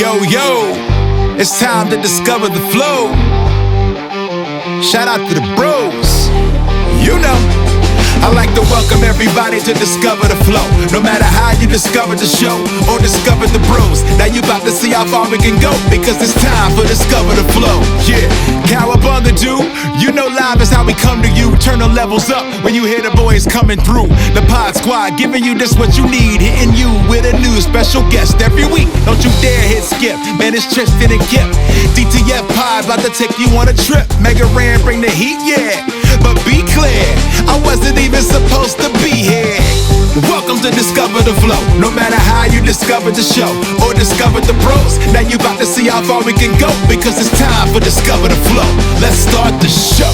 Yo, yo, it's time to discover the flow. Shout out to the bros. You know, I like to welcome everybody to discover the flow. No matter how you discover the show or discover the bros, now you about to see how far we can go, because it's time for discover the flow. Yeah, cowabunga do. You know live is how we come to you. Turn the levels up when you hear the boys coming through. The Pod Squad giving you just what you need, hitting you with a new special guest every week. Don't you dare hit skip, man, it's Tristan and Kip. DTF Pod about to take you on a trip. Mega Ran bring the heat, yeah. But be clear, I wasn't even supposed to be here. Welcome to Discover the Flow. No matter how you discovered the show or discovered the bros, now you about to see how far we can go, because it's time for Discover the Flow. Let's start the show.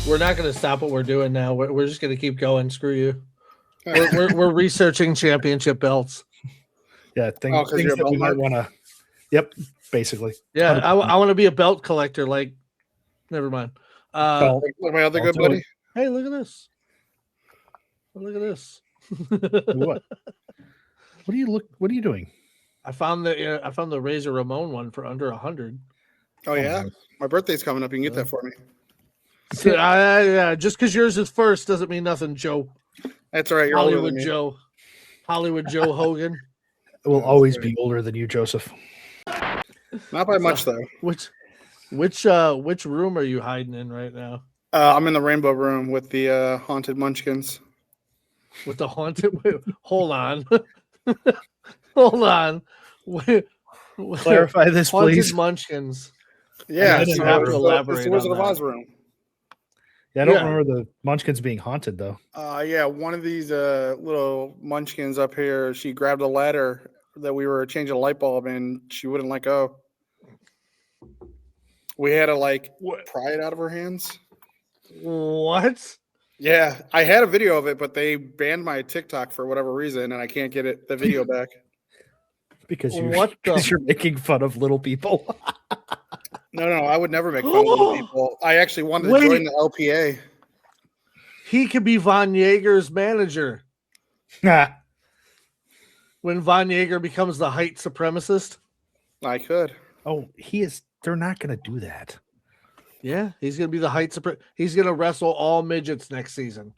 We're not going to stop what we're doing now. We're just going to keep going. Screw you. We're researching championship belts. Yeah, things that we might want to. Yep, basically. Yeah, I want to be a belt collector. Like, never mind. Like my other good buddy. Hey, look at this. Look at this. What? What are you doing? I found the Razor Ramon one for under 100. Oh yeah, my birthday's coming up. You can get that for me. So, yeah, just because yours is first doesn't mean nothing, Joe. That's all right. You're Hollywood Joe. Hollywood Joe Hogan. It will always be older than you, Joseph. Not by much though. Which room are you hiding in right now? I'm in the rainbow room with the haunted munchkins. With the haunted? Hold on. Hold on. Clarify this, haunted please. Munchkins. Yeah, you have to elaborate it's the Wizard on of that. Oz room. Yeah, I don't remember the Munchkins being haunted though. Yeah, one of these little munchkins up here, she grabbed a ladder that we were changing a light bulb and she wouldn't let go. We had to pry it out of her hands. What? Yeah, I had a video of it, but they banned my TikTok for whatever reason, and I can't get the video back. Because you're making fun of little people. No, I would never make fun of little people. I actually wanted to join the LPA. He could be Von Jaeger's manager. When Von Jaeger becomes the height supremacist. I could. Oh, he is. They're not going to do that. Yeah, he's going to be the height supremacist. He's going to wrestle all midgets next season.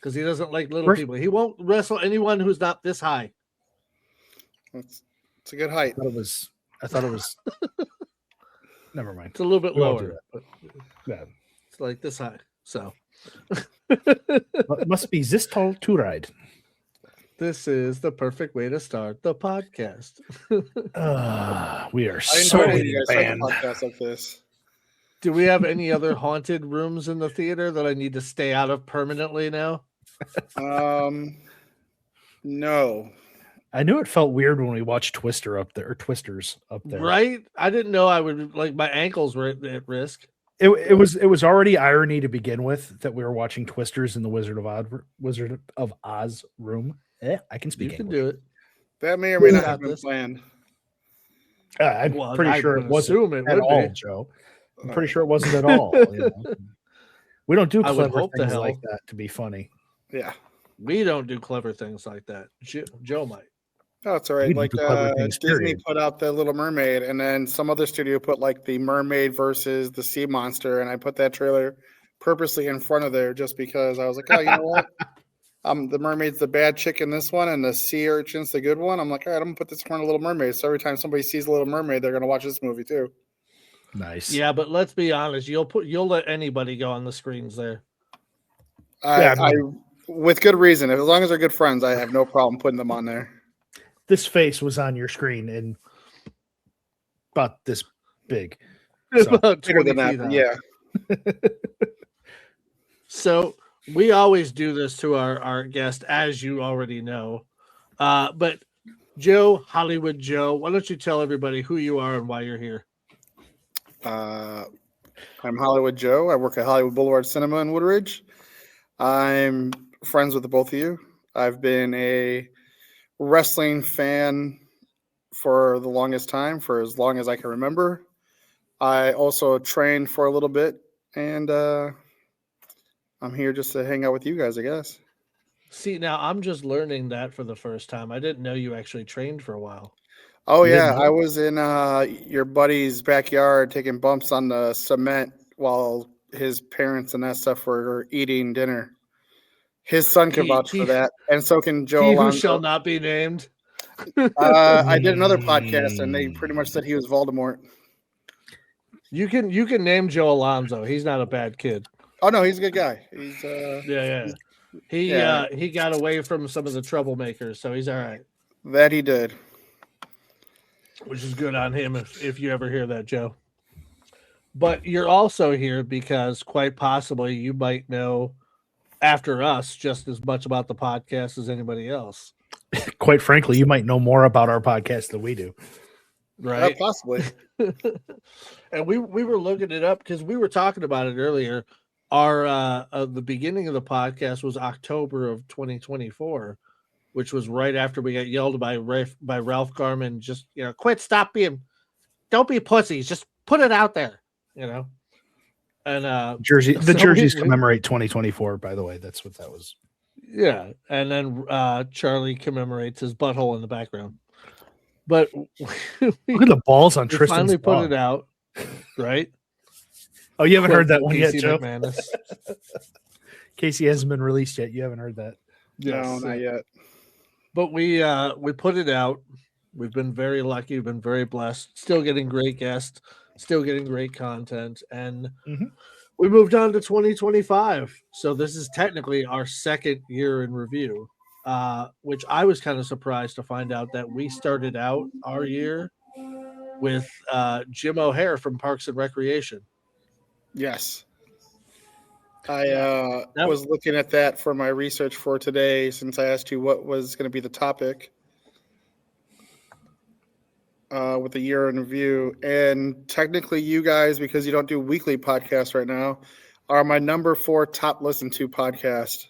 Because he doesn't like little people. He won't wrestle anyone who's not this high. It's a good height. I thought it was. Never mind. It's a little bit lower. But yeah. It's like this high. So. It must be this tall to ride. This is the perfect way to start the podcast. We are so banned. Podcast like this. Do we have any other haunted rooms in the theater that I need to stay out of permanently now? No. I knew it felt weird when we watched Twisters up there. Right? I didn't know I would my ankles were at risk. It was already irony to begin with that we were watching Twisters in the Wizard of Oz room. I can speak. You can English. do it. That may or may not have been planned. I'm pretty sure it wasn't at all, Joe. I'm pretty sure it wasn't at all. You know? We don't do clever things like that to be funny. Yeah. We don't do clever things like that. Joe might. Oh, it's all right. Like Disney put out the Little Mermaid, and then some other studio put the Mermaid versus the Sea Monster, and I put that trailer purposely in front of there just because I was like, oh, you know what? The mermaid's the bad chick in this one, and the sea urchin's the good one. I'm like, all right, I'm gonna put this in front of Little Mermaid. So every time somebody sees Little Mermaid, they're gonna watch this movie too. Nice. Yeah, but let's be honest. You'll let anybody go on the screens there. I with good reason. As long as they're good friends, I have no problem putting them on there. This face was on your screen and about this big. So. About bigger than that, yeah. So we always do this to our guest, as you already know. But Joe, Hollywood Joe, why don't you tell everybody who you are and why you're here? I'm Hollywood Joe. I work at Hollywood Boulevard Cinema in Woodridge. I'm friends with the both of you. I've been a wrestling fan for the longest time, for as long as I can remember. I also trained for a little bit and I'm here just to hang out with you guys, I guess. See, now I'm just learning that for the first time. I didn't know you actually trained for a while. Oh, yeah. I was in your buddy's backyard taking bumps on the cement while his parents and that stuff were eating dinner. His son can vouch for that, and so can Joe Alonzo. Who shall not be named. I did another podcast, and they pretty much said he was Voldemort. You can name Joe Alonzo. He's not a bad kid. Oh no, he's a good guy. He's he got away from some of the troublemakers, so he's all right. That he did. Which is good on him if you ever hear that, Joe. But you're also here because quite possibly you might know after us just as much about the podcast as anybody else. Quite frankly, you might know more about our podcast than we do. Right? Possibly. And we were looking it up because we were talking about it earlier. Our the beginning of the podcast was October of 2024, which was right after we got yelled by Ralph Garman. Just don't be pussies. Just put it out there, And the jerseys commemorate 2024. By the way, that's what that was. Yeah, and then Charlie commemorates his butthole in the background. But look at the balls on Tristan's finally put it out, right? Oh, you haven't heard that one Casey yet, Joe? McManus. Casey hasn't been released yet. You haven't heard that? Yes. No, not yet. But we put it out. We've been very lucky. We've been very blessed. Still getting great guests. Still getting great content. And we moved on to 2025. So this is technically our second year in review, which I was kind of surprised to find out that we started out our year with Jim O'Hare from Parks and Recreation. Yes. I was looking at that for my research for today since I asked you what was going to be the topic with the year in review. And technically you guys, because you don't do weekly podcasts right now, are my number 4 top listened to podcast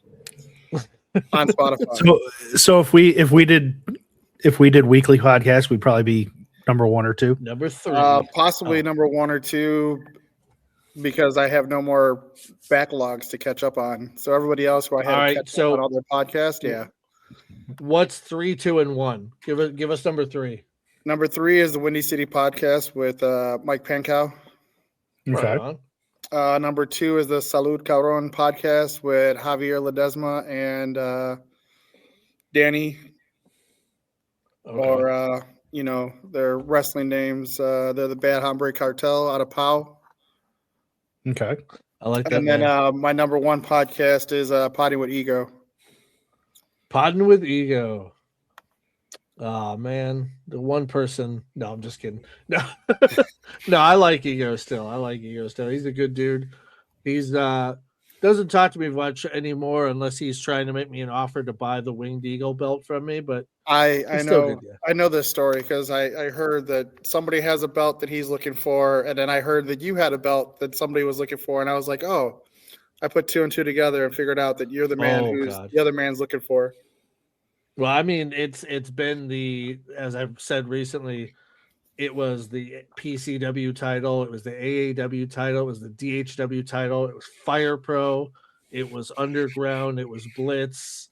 on Spotify. So if we did weekly podcasts, we'd probably be number 1 or 2. Number 3. Possibly number 1 or 2. Because I have no more backlogs to catch up on. So everybody else who I had to catch up on all their podcasts, yeah. What's 3, 2, and 1? Give us number 3. Number 3 is the Windy City podcast with Mike Pankow. Okay. Number 2 is the Salud Cabron podcast with Javier Ledesma and Danny. Okay. Or their wrestling names. They're the Bad Hombre Cartel out of Pau. Okay. I like that. And then my number 1 podcast is Podding with Ego. Podding with Ego. Oh, man. The one person. No, I'm just kidding. No, no, I like Ego still. He's a good dude. He's doesn't talk to me much anymore unless he's trying to make me an offer to buy the Winged Eagle belt from me. But I know this story because I heard that somebody has a belt that he's looking for, and then I heard that you had a belt that somebody was looking for, and I was like, oh, I put 2 and 2 together and figured out that you're the man the other man's looking for. Well, I mean, it's been as I've said recently, it was the PCW title, it was the AAW title, it was the DHW title, it was Fire Pro, it was Underground, it was Blitz.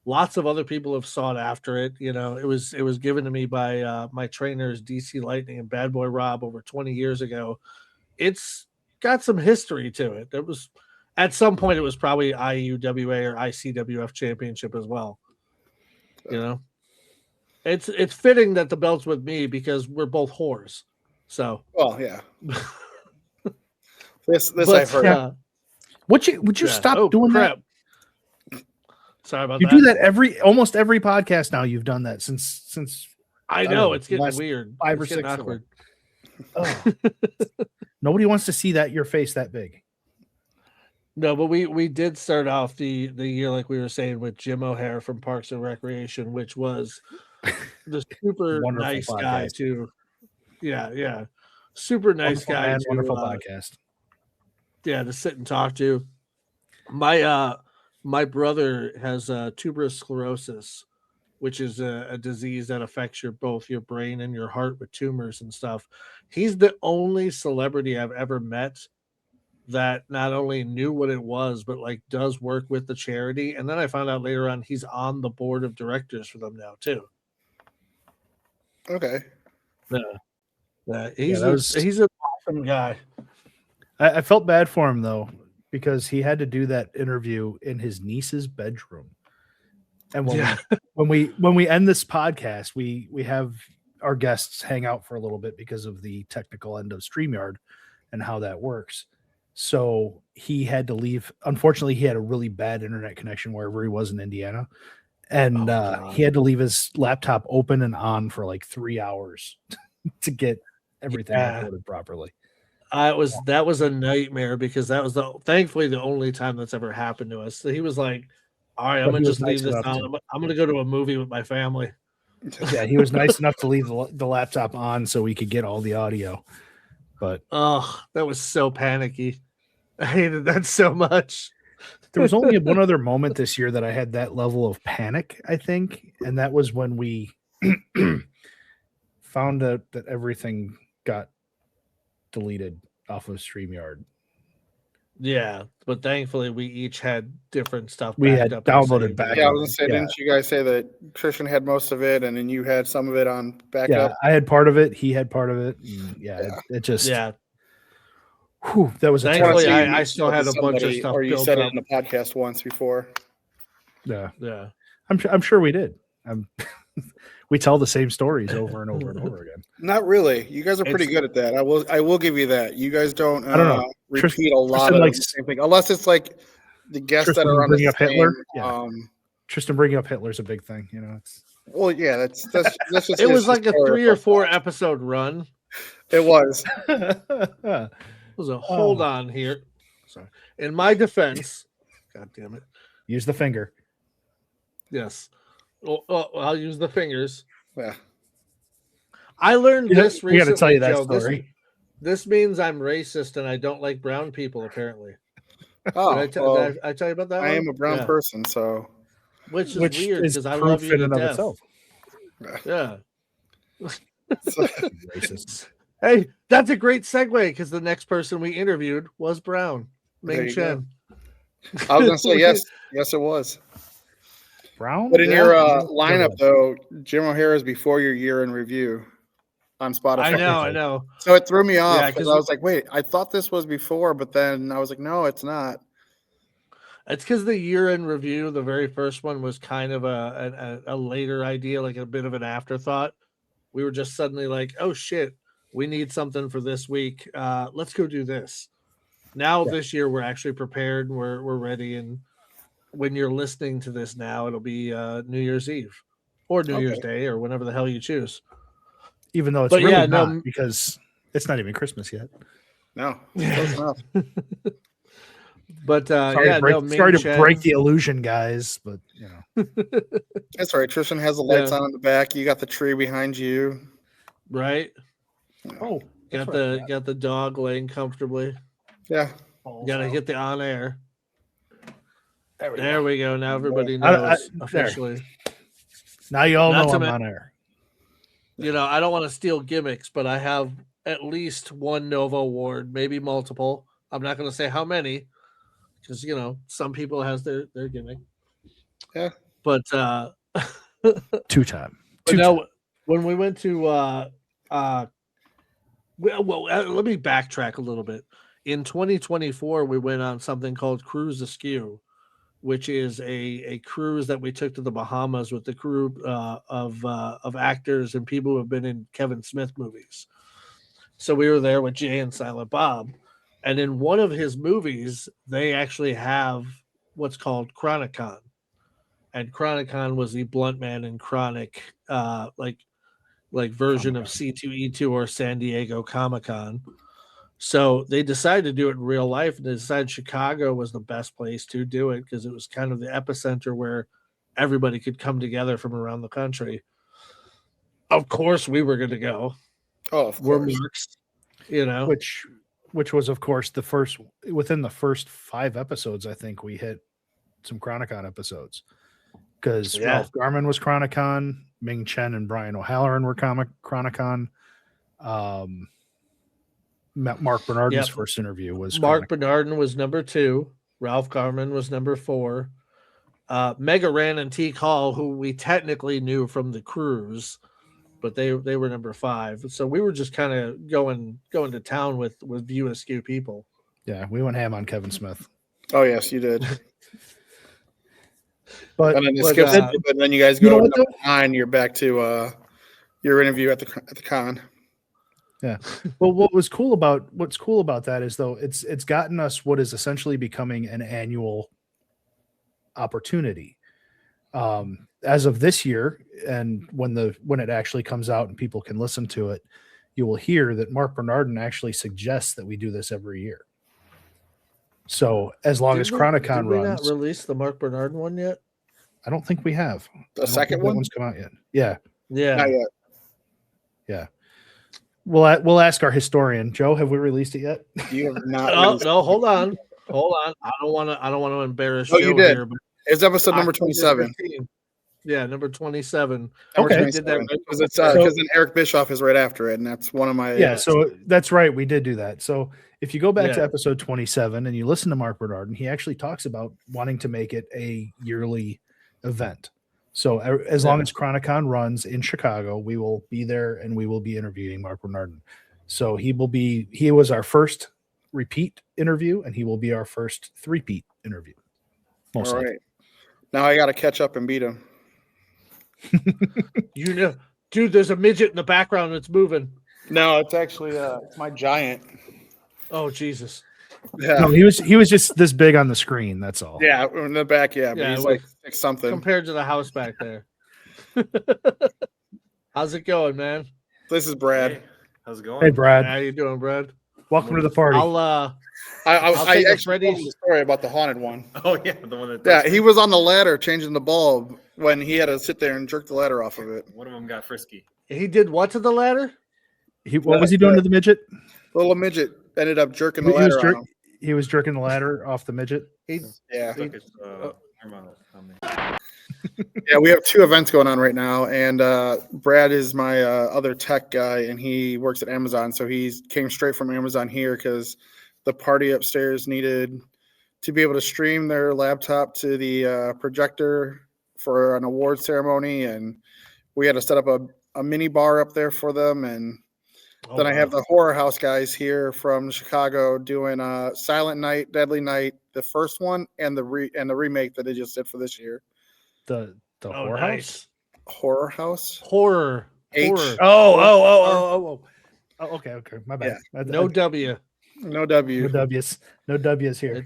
Lots of other people have sought after it. It was given to me by my trainers, DC Lightning and Bad Boy Rob, over 20 years ago. It's got some history to it. It was at some point it was probably IUWA or ICWF championship as well. It's fitting that the belt's with me because we're both whores. So, well, yeah. this I've heard. Would you stop doing crap. that? Sorry about that. You do that almost every podcast now. You've done that since. I know it's getting weird. 5 or 6 awkward. Oh. Nobody wants to see your face that big. No, but we did start off the year like we were saying with Jim O'Hare from Parks and Recreation, which was the super nice podcast. Guy too. Yeah. Super nice wonderful guy. Man, wonderful podcast. Yeah, to sit and talk to. My brother has tuberous sclerosis, which is a disease that affects both your brain and your heart with tumors and stuff. He's the only celebrity I've ever met that not only knew what it was, but like does work with the charity. And then I found out later on he's on the board of directors for them now too. Okay. Yeah. He's an awesome guy. I felt bad for him though, because he had to do that interview in his niece's bedroom. And when we end this podcast, we have our guests hang out for a little bit because of the technical end of StreamYard and how that works. So he had to leave. Unfortunately, he had a really bad internet connection wherever he was in Indiana. And he had to leave his laptop open and on for like 3 hours to get everything recorded properly. That was a nightmare because that was thankfully the only time that's ever happened to us. So he was like, all right, I'm going to just leave this on. I'm going to go to a movie with my family. Yeah, he was nice enough to leave the laptop on so we could get all the audio. But that was so panicky. I hated that so much. There was only one other moment this year that I had that level of panic, I think, and that was when we found out that everything got deleted off of StreamYard. Yeah, but thankfully we each had different stuff. We had downloaded back. Yeah, I was gonna say, didn't you guys say that Christian had most of it, and then you had some of it on backup? Yeah, I had part of it. He had part of it. It just Whew, that was thankfully I still had a bunch of stuff. Or you said it in the podcast once before. Yeah. I'm sure we did. We tell the same stories over and over and over again. Not really. You guys are pretty good at that. I will give you that. You guys don't I don't know. repeat a lot of the same thing, unless it's like the guests that are on the same. Hitler. Tristan bringing up Hitler's a big thing. Well, yeah, that's just. It was like a 3 or 4 episode run. It was. It was a hold on here. Sorry. In my defense, God damn it. Use the finger. Yes. Well, I'll use the fingers. Yeah. I learned this recently. We got to tell you that story. This means I'm racist and I don't like brown people, apparently. Oh, did I tell you about that? I am a brown person, so. Which is weird because I love you to death. Yeah. Racist. Hey, that's a great segue because the next person we interviewed was brown. Ming Chen. I was gonna say yes, it was. Brown? But in your lineup though, Jim O'Hara is before your year in review on Spotify. I know. So it threw me off because I was like, wait, I thought this was before, but then I was like, no, it's not. It's because the year in review, the very first one was kind of a later idea, like a bit of an afterthought. We were just suddenly like, oh shit, we need something for this week. Let's go do this. Now this year we're actually prepared and we're ready. And when you're listening to this now, it'll be New Year's Eve or New Year's Day or whenever the hell you choose. Even though it's not, because it's not even Christmas yet. No, it's not. But sorry to break the illusion, guys. But that's all right. Tristan has the lights on in the back. You got the tree behind you, right? Oh, got the dog laying comfortably. Yeah, gotta hit the on air. There we go. Now everybody knows officially. Now you all know I'm on air. I don't want to steal gimmicks, but I have at least one Nova Award, maybe multiple. I'm not going to say how many, because some people has their gimmick. Yeah, but two-time. When we went to let me backtrack a little bit. In 2024, we went on something called Cruise Askew, which is a cruise that we took to the Bahamas with the crew of actors and people who have been in Kevin Smith movies. So we were there with Jay and Silent Bob. And in one of his movies, they actually have what's called Chronicon. And Chronicon was the Blunt Man and Chronic, like version of C2E2 or San Diego Comic-Con. So they decided to do it in real life, and they decided Chicago was the best place to do it because it was kind of the epicenter where everybody could come together from around the country. Of course, we were going to go. Oh, of course. Which was, of course, within the first 5 episodes, I think we hit some Chronicon episodes because Ralph Garman was Chronicon, Ming Chen and Brian O'Halloran were Chronicon. Mark Bernardin's first interview was Mark Bernardin was number 2. Ralph Garman was number 4. Mega Ran and Teak Hall, who we technically knew from the cruise, but they were number 5. So we were just kind of going to town with View Askew people. Yeah, we went ham on Kevin Smith. Oh yes, you did. but, and then you guys go to number 9. You're back to your interview at the con. Yeah. Well, what's cool about that is though it's gotten us what is essentially becoming an annual opportunity. As of this year, and when it actually comes out and people can listen to it, you will hear that Mark Bernardin actually suggests that we do this every year. So as long as Chronicon runs, not release the Mark Bernardin one yet? I don't think we have. The second one? That one's come out yet. Yeah. Not yet. Yeah. We'll ask our historian, Joe. Have we released it yet? You have not. No. Hold on. I don't want to embarrass Joe you here. But it's episode number 27. Yeah, number 27. Okay, did that because then Eric Bischoff is right after it, and that's one of my. Yeah, so that's right. We did do that. So if you go back to episode 27 and you listen to Mark Bernardin, he actually talks about wanting to make it a yearly event. So as long as Chronicon runs in Chicago, we will be there and we will be interviewing Mark Bernardin. So he was our first repeat interview and he will be our first three-peat interview. All right. Now I got to catch up and beat him. Dude, there's a midget in the background that's moving. No, it's actually it's my giant. Oh, Jesus. Yeah. No, he was just this big on the screen. That's all. Yeah, in the back. Yeah, but he's like 6 something compared to the house back there. How's it going, man? This is Brad. Hey, how's it going? Hey, Brad. How you doing, Brad? Welcome to the party. I actually told him the story about the haunted one. Oh yeah, the one that. Yeah, he was on the ladder changing the bulb when he had to sit there and jerk the ladder off of it. One of them got frisky. He did what to the ladder? What was he doing to the midget? Little midget ended up jerking the ladder. He was jerking the ladder off the midget. Yeah, we have 2 events going on right now, and Brad is my other tech guy, and he works at Amazon, so he came straight from Amazon here because the party upstairs needed to be able to stream their laptop to the projector for an award ceremony, and we had to set up a mini bar up there for them, and then I have the Horror House guys here from Chicago doing Silent Night, Deadly Night, the first one, and the remake that they just did for this year. The Horror House? Horror House? Horror. Oh, okay. My bad. Yeah. No W. No W. No W's here.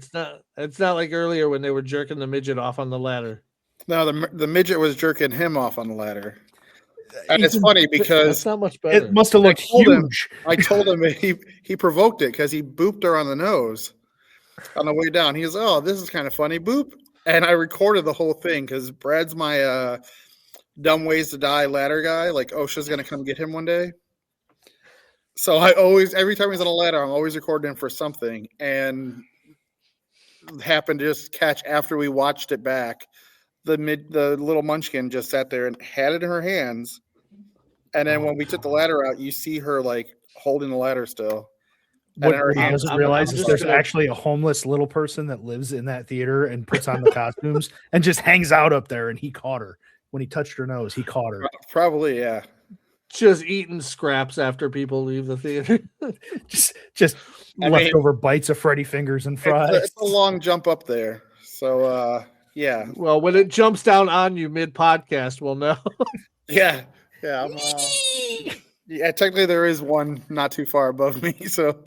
It's not like earlier when they were jerking the midget off on the ladder. No, the midget was jerking him off on the ladder. And it's funny because that's not much better. It must have looked huge. I told him he provoked it because he booped her on the nose on the way down. He goes, "Oh, this is kind of funny." Boop. And I recorded the whole thing because Brad's my dumb ways to die ladder guy. Like OSHA's gonna come get him one day. So every time he's on a ladder, I'm always recording him for something. And happened to just catch after we watched it back. The little munchkin just sat there and had it in her hands. And then when we took the ladder out, you see her like holding the ladder still. What he doesn't realize is there's actually a homeless little person that lives in that theater and puts on the costumes and just hangs out up there. And he caught her when he touched her nose. He caught her. Probably, yeah. Just eating scraps after people leave the theater. just leftover bites of Freddy fingers and fries. It's a long jump up there. So, yeah. Well, when it jumps down on you mid podcast, we'll know. Yeah. Yeah. Technically, there is one not too far above me. So,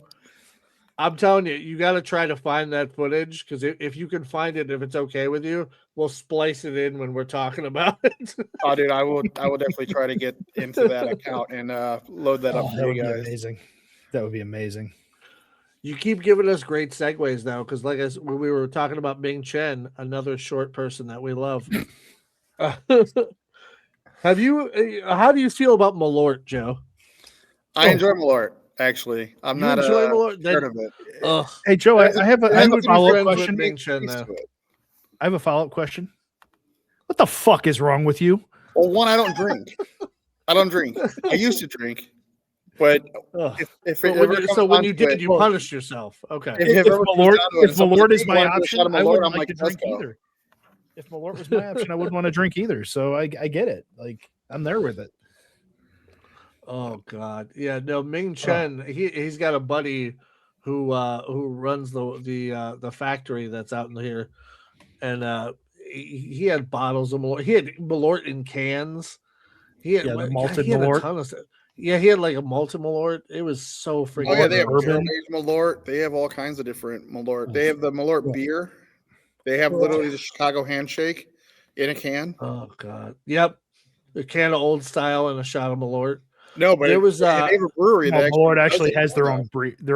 I'm telling you, you got to try to find that footage because if you can find it, if it's okay with you, we'll splice it in when we're talking about it. Oh, dude, I will definitely try to get into that account and load that up for you guys. Amazing. That would be amazing. You keep giving us great segues now because, like when we were talking about Ming Chen, another short person that we love. How do you feel about Malort, Joe? I enjoy Malort. Actually, I'm not scared of it. Hey, Joe, I have a follow-up question. I have a follow-up question. What the fuck is wrong with you? Well, one, I don't drink. I used to drink, But Ugh. if But it ever comes when down you to did, it, you punished yourself. Okay. If ever comes Malort, down to it, if somebody Malort is says, my "You wanna do a option, shot of I Malort?" wouldn't I'm like like, to "Let's drink go." either. If Malort was my option, I wouldn't want to drink either. So I get it. Like I'm there with it. Oh God, yeah. No, Ming Chen. He's got a buddy who runs the factory that's out in here, and he had bottles of Malort. He had Malort in cans. He had The God, malted he had a Malort. ton of stuff. Yeah, he had like a malted Malort. It was so freaking. Oh yeah, they have gross. barrel-aged Malort. They have all kinds of different Malort. They have the Malort beer. They have literally the Chicago handshake in a can. Oh God. Yep. A can of old style and a shot of Malort. No, but There was they have a brewery that Malort does actually it has their now.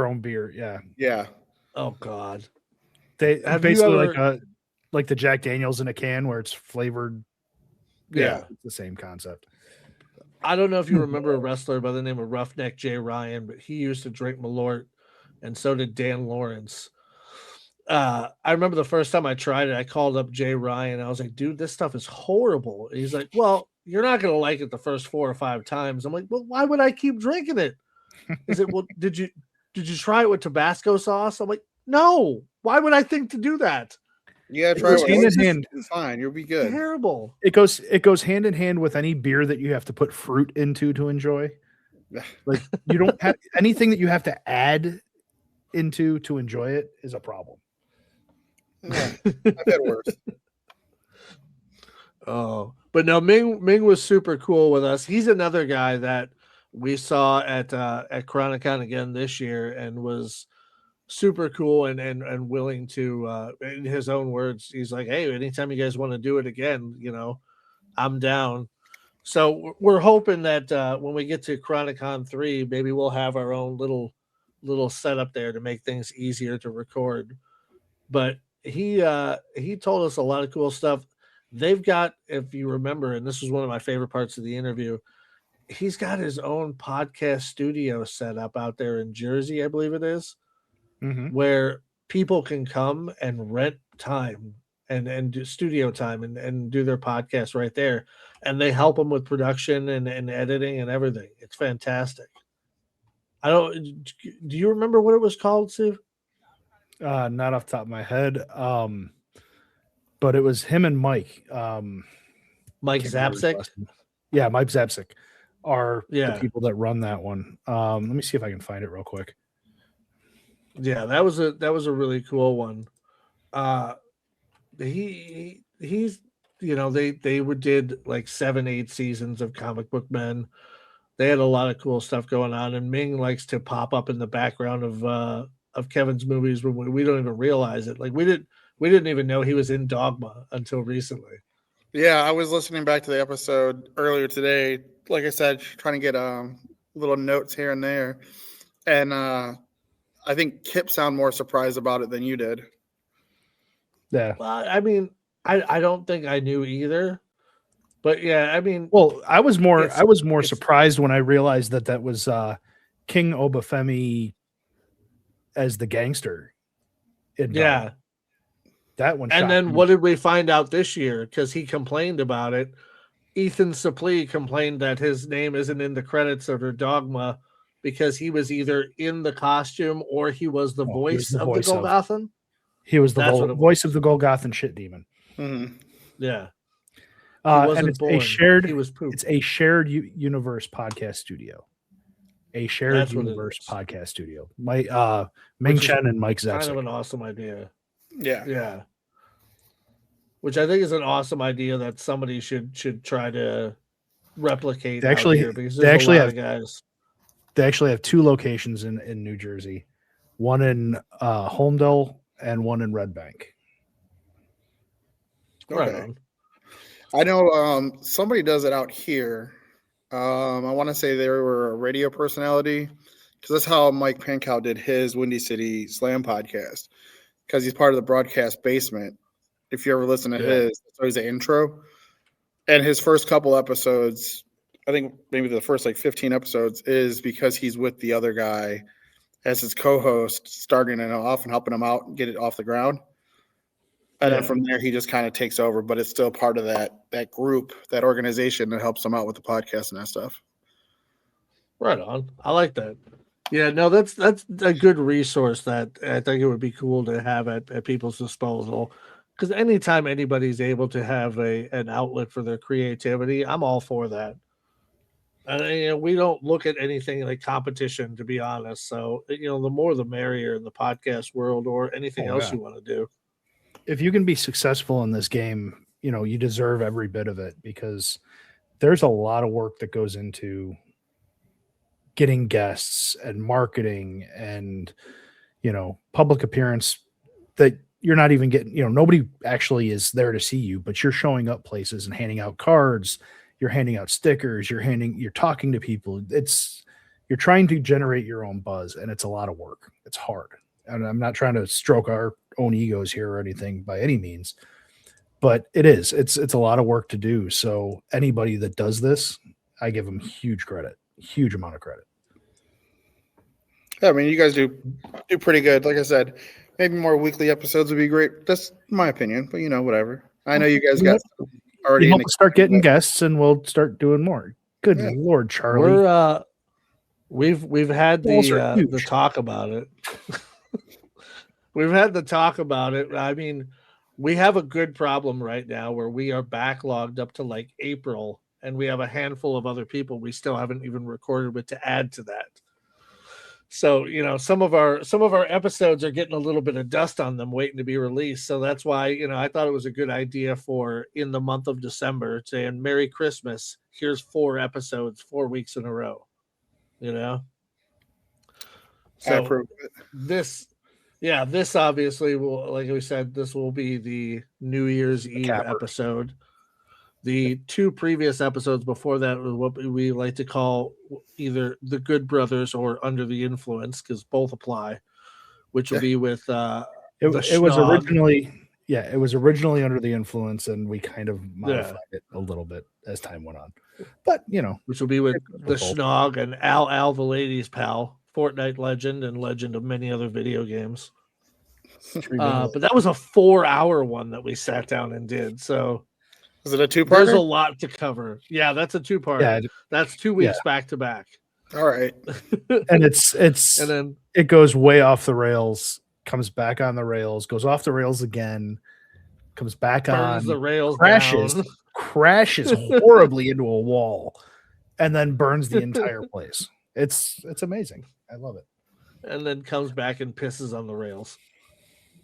own beer. Yeah, Yeah. Oh God. they Have you basically ever- like the Jack Daniels in a can where it's flavored. Yeah. It's the same concept. I don't know if you remember a wrestler by the name of Roughneck Jay Ryan, but he used to drink Malort, and so did Dan Lawrence. I remember the first time I tried it, I called up Jay Ryan. I was like, dude, this stuff is horrible. And he's like, well, you're not going to like it the first 4 or 5 times. I'm like, well, why would I keep drinking it? Is it, well, did you try it with Tabasco sauce? I'm like, no, why would I think to do that? Yeah, It try goes it. hand in It's hand. fine. You'll be good. Terrible. It goes hand in hand with any beer that you have to put fruit into to enjoy. Like you don't have anything that you have to add into to enjoy it is a problem. Yeah, I've had worse. Oh, but no, Ming was super cool with us. He's another guy that we saw at Chronicon again this year and was super cool and willing to in his own words, he's like, hey, anytime you guys want to do it again, I'm down. So we're hoping that when we get to Chronicon 3, maybe we'll have our own little setup there to make things easier to record. But he told us a lot of cool stuff. They've got, if you remember, and this was one of my favorite parts of the interview, he's got his own podcast studio set up out there in Jersey, I believe it is, where people can come and rent time and do studio time and do their podcast right there. And they help them with production and editing and everything. It's fantastic. Do you remember what it was called, Sue? Not off the top of my head. But it was him and Mike. Mike Can't remember his Zapsik? last name. Yeah, Mike Zapsik are Yeah. the people that run that one. Let me see if I can find it real quick. Yeah, that was a really cool one. He's they did like 7-8 seasons of Comic Book Men. They had a lot of cool stuff going on, and Ming likes to pop up in the background of Kevin's movies when we don't even realize it. Like we didn't even know he was in Dogma until recently. Yeah, I was listening back to the episode earlier today. Like I said, trying to get little notes here and there, and I think Kip sounded more surprised about it than you did. Yeah. Well, I mean, I don't think I knew either, but yeah, I mean, Well, I was more it's- surprised when I realized that was King Obafemi as the gangster. yeah. That one. And then me. what did we find out this year? Because he complained about it. Ethan Suplee complained that his name isn't in the credits of Dogma because he was either in the costume or he was the voice of the Golgothan. He was the voice of the Golgothan shit demon. Mm-hmm. Yeah. And it's born. a shared. He was pooped. It's a shared universe podcast studio. A shared That's universe podcast studio. Ming Chen and Mike Zapsik. Kind of an awesome idea. Yeah. Yeah. Which I think is an awesome idea that somebody should try to replicate. They actually have guys. They actually have 2 locations in New Jersey, one in Holmdel and one in Red Bank. Okay. Right on. I know somebody does it out here. I want to say they were a radio personality because that's how Mike Pankow did his Windy City Slam podcast because he's part of the broadcast basement. If you ever listen to his, it's always an intro. And his first couple episodes, I think maybe the first 15 episodes is because he's with the other guy as his co-host, starting it off and helping him out and get it off the ground. And then from there, he just kind of takes over, but it's still part of that group, that organization that helps him out with the podcast and that stuff. Right on. I like that. Yeah, no, that's a good resource that I think it would be cool to have at people's disposal. Because anytime anybody's able to have an outlet for their creativity, I'm all for that. And we don't look at anything like competition, to be honest. So the more the merrier in the podcast world, or anything else you want to do. If you can be successful in this game, you deserve every bit of it, because there's a lot of work that goes into getting guests and marketing and public appearance that you're not even getting. Nobody actually is there to see you, but you're showing up places and handing out cards, you're handing out stickers, you're talking to people. You're trying to generate your own buzz, and it's a lot of work. It's hard. And I'm not trying to stroke our own egos here or anything by any means, but it's a lot of work to do. So anybody that does this, I give them huge amount of credit. Yeah, I mean, you guys do pretty good. Like I said, maybe more weekly episodes would be great. That's my opinion, but whatever. I know you guys got already. We'll start getting guests, and we'll start doing more. Good Lord, Charlie. We've had the talk about it. We've had the talk about it. I mean, we have a good problem right now where we are backlogged up to like April, and we have a handful of other people we still haven't even recorded with to add to that. So, some of our episodes are getting a little bit of dust on them waiting to be released. So that's why, I thought it was a good idea for in the month of December saying Merry Christmas. Here's 4 episodes, 4 weeks in a row, So this obviously will, like we said, this will be the New Year's Eve episode. The 2 previous episodes before that was what we like to call either the Good Brothers or Under the Influence, because both apply, which will be with it was originally Under the Influence, and we kind of modified it a little bit as time went on. But which will be with the Schnog and Al the ladies' pal, Fortnite legend and legend of many other video games. But that was a 4-hour one that we sat down and did. So is it a 2-parter? There's a lot to cover. Yeah, that's a 2-part. Yeah, that's 2 weeks back to back. All right. And and then it goes way off the rails, comes back on the rails, goes off the rails again, comes back on the rails, crashes horribly into a wall, and then burns the entire place. It's amazing. I love it. And then comes back and pisses on the rails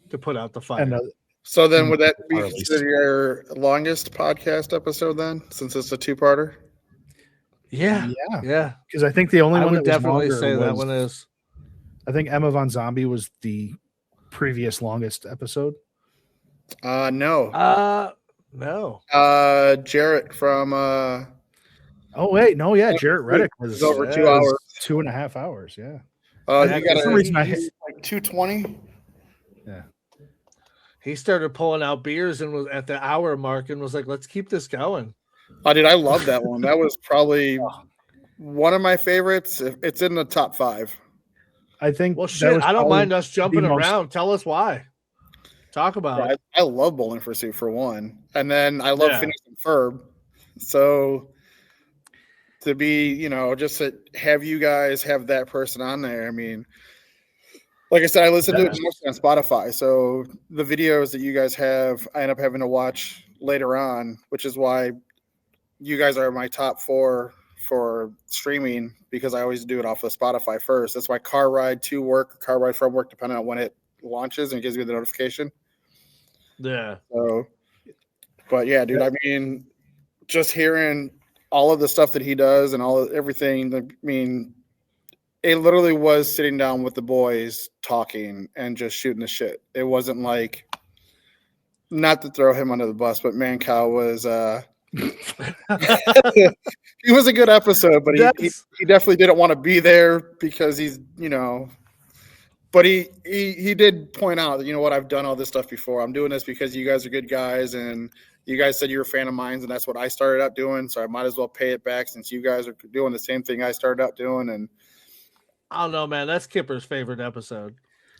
to put out the fire. So then would that be considered your longest podcast episode then, since it's a 2-parter? Yeah. Because I think the only one I would that definitely say that one is. I think Emma Von Zombie was the previous longest episode. No. No. Jarrett from Oh wait, no, yeah, Jarrett Reddick was over 2 hours. 2.5 hours, yeah. You got some reason I hit like 220. Yeah. He started pulling out beers and was at the hour mark and was like, let's keep this going. Oh, dude, I love that one. That was probably one of my favorites. It's in the top 5. I think. Well, shit, I don't mind us jumping around. Tell us why. Talk about it. I love Bowling for Soup for one. And then I love Phineas and Ferb. So to be, just to have you guys have that person on there, I mean, like I said, I listen to it mostly on Spotify. So the videos that you guys have, I end up having to watch later on, which is why you guys are my top 4 for streaming, because I always do it off of Spotify first. That's why car ride to work, car ride from work, depending on when it launches and gives me the notification. Yeah. So, but yeah, dude, I mean, just hearing all of the stuff that he does and everything, I mean, it literally was sitting down with the boys talking and just shooting the shit. It wasn't like, not to throw him under the bus, but Mancow was he was a good episode, but he definitely didn't want to be there because he's, but he did point out that, what, I've done all this stuff before. I'm doing this because you guys are good guys, and you guys said you're a fan of mine, and that's what I started out doing. So I might as well pay it back since you guys are doing the same thing I started out doing. And I don't know, man. That's Kipper's favorite episode.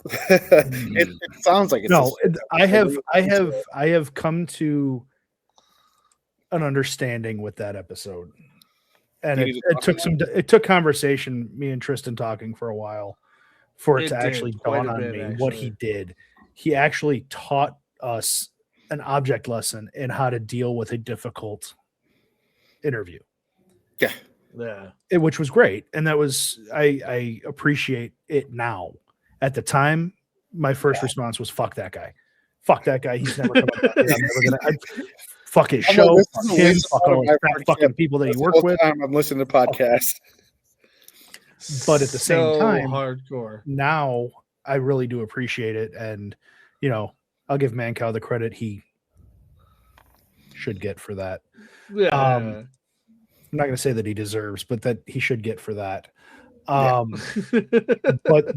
it sounds like it's no. I have come to an understanding with that episode. And it took conversation, me and Tristan talking for a while, for it to actually dawn on me what he did. He actually taught us an object lesson in how to deal with a difficult interview. Yeah. Which was great. And that was, I appreciate it now. At the time, my first response was, fuck that guy. Fuck that guy. He's never coming back here. I'm never going to fuck his show. Fuck him. Fuck all his fucking people that he worked with. I'm listening to podcasts. But at the same time, hardcore. Now I really do appreciate it. And, I'll give Mancow the credit he should get for that. Yeah. I'm not going to say that he deserves, but that he should get for that. But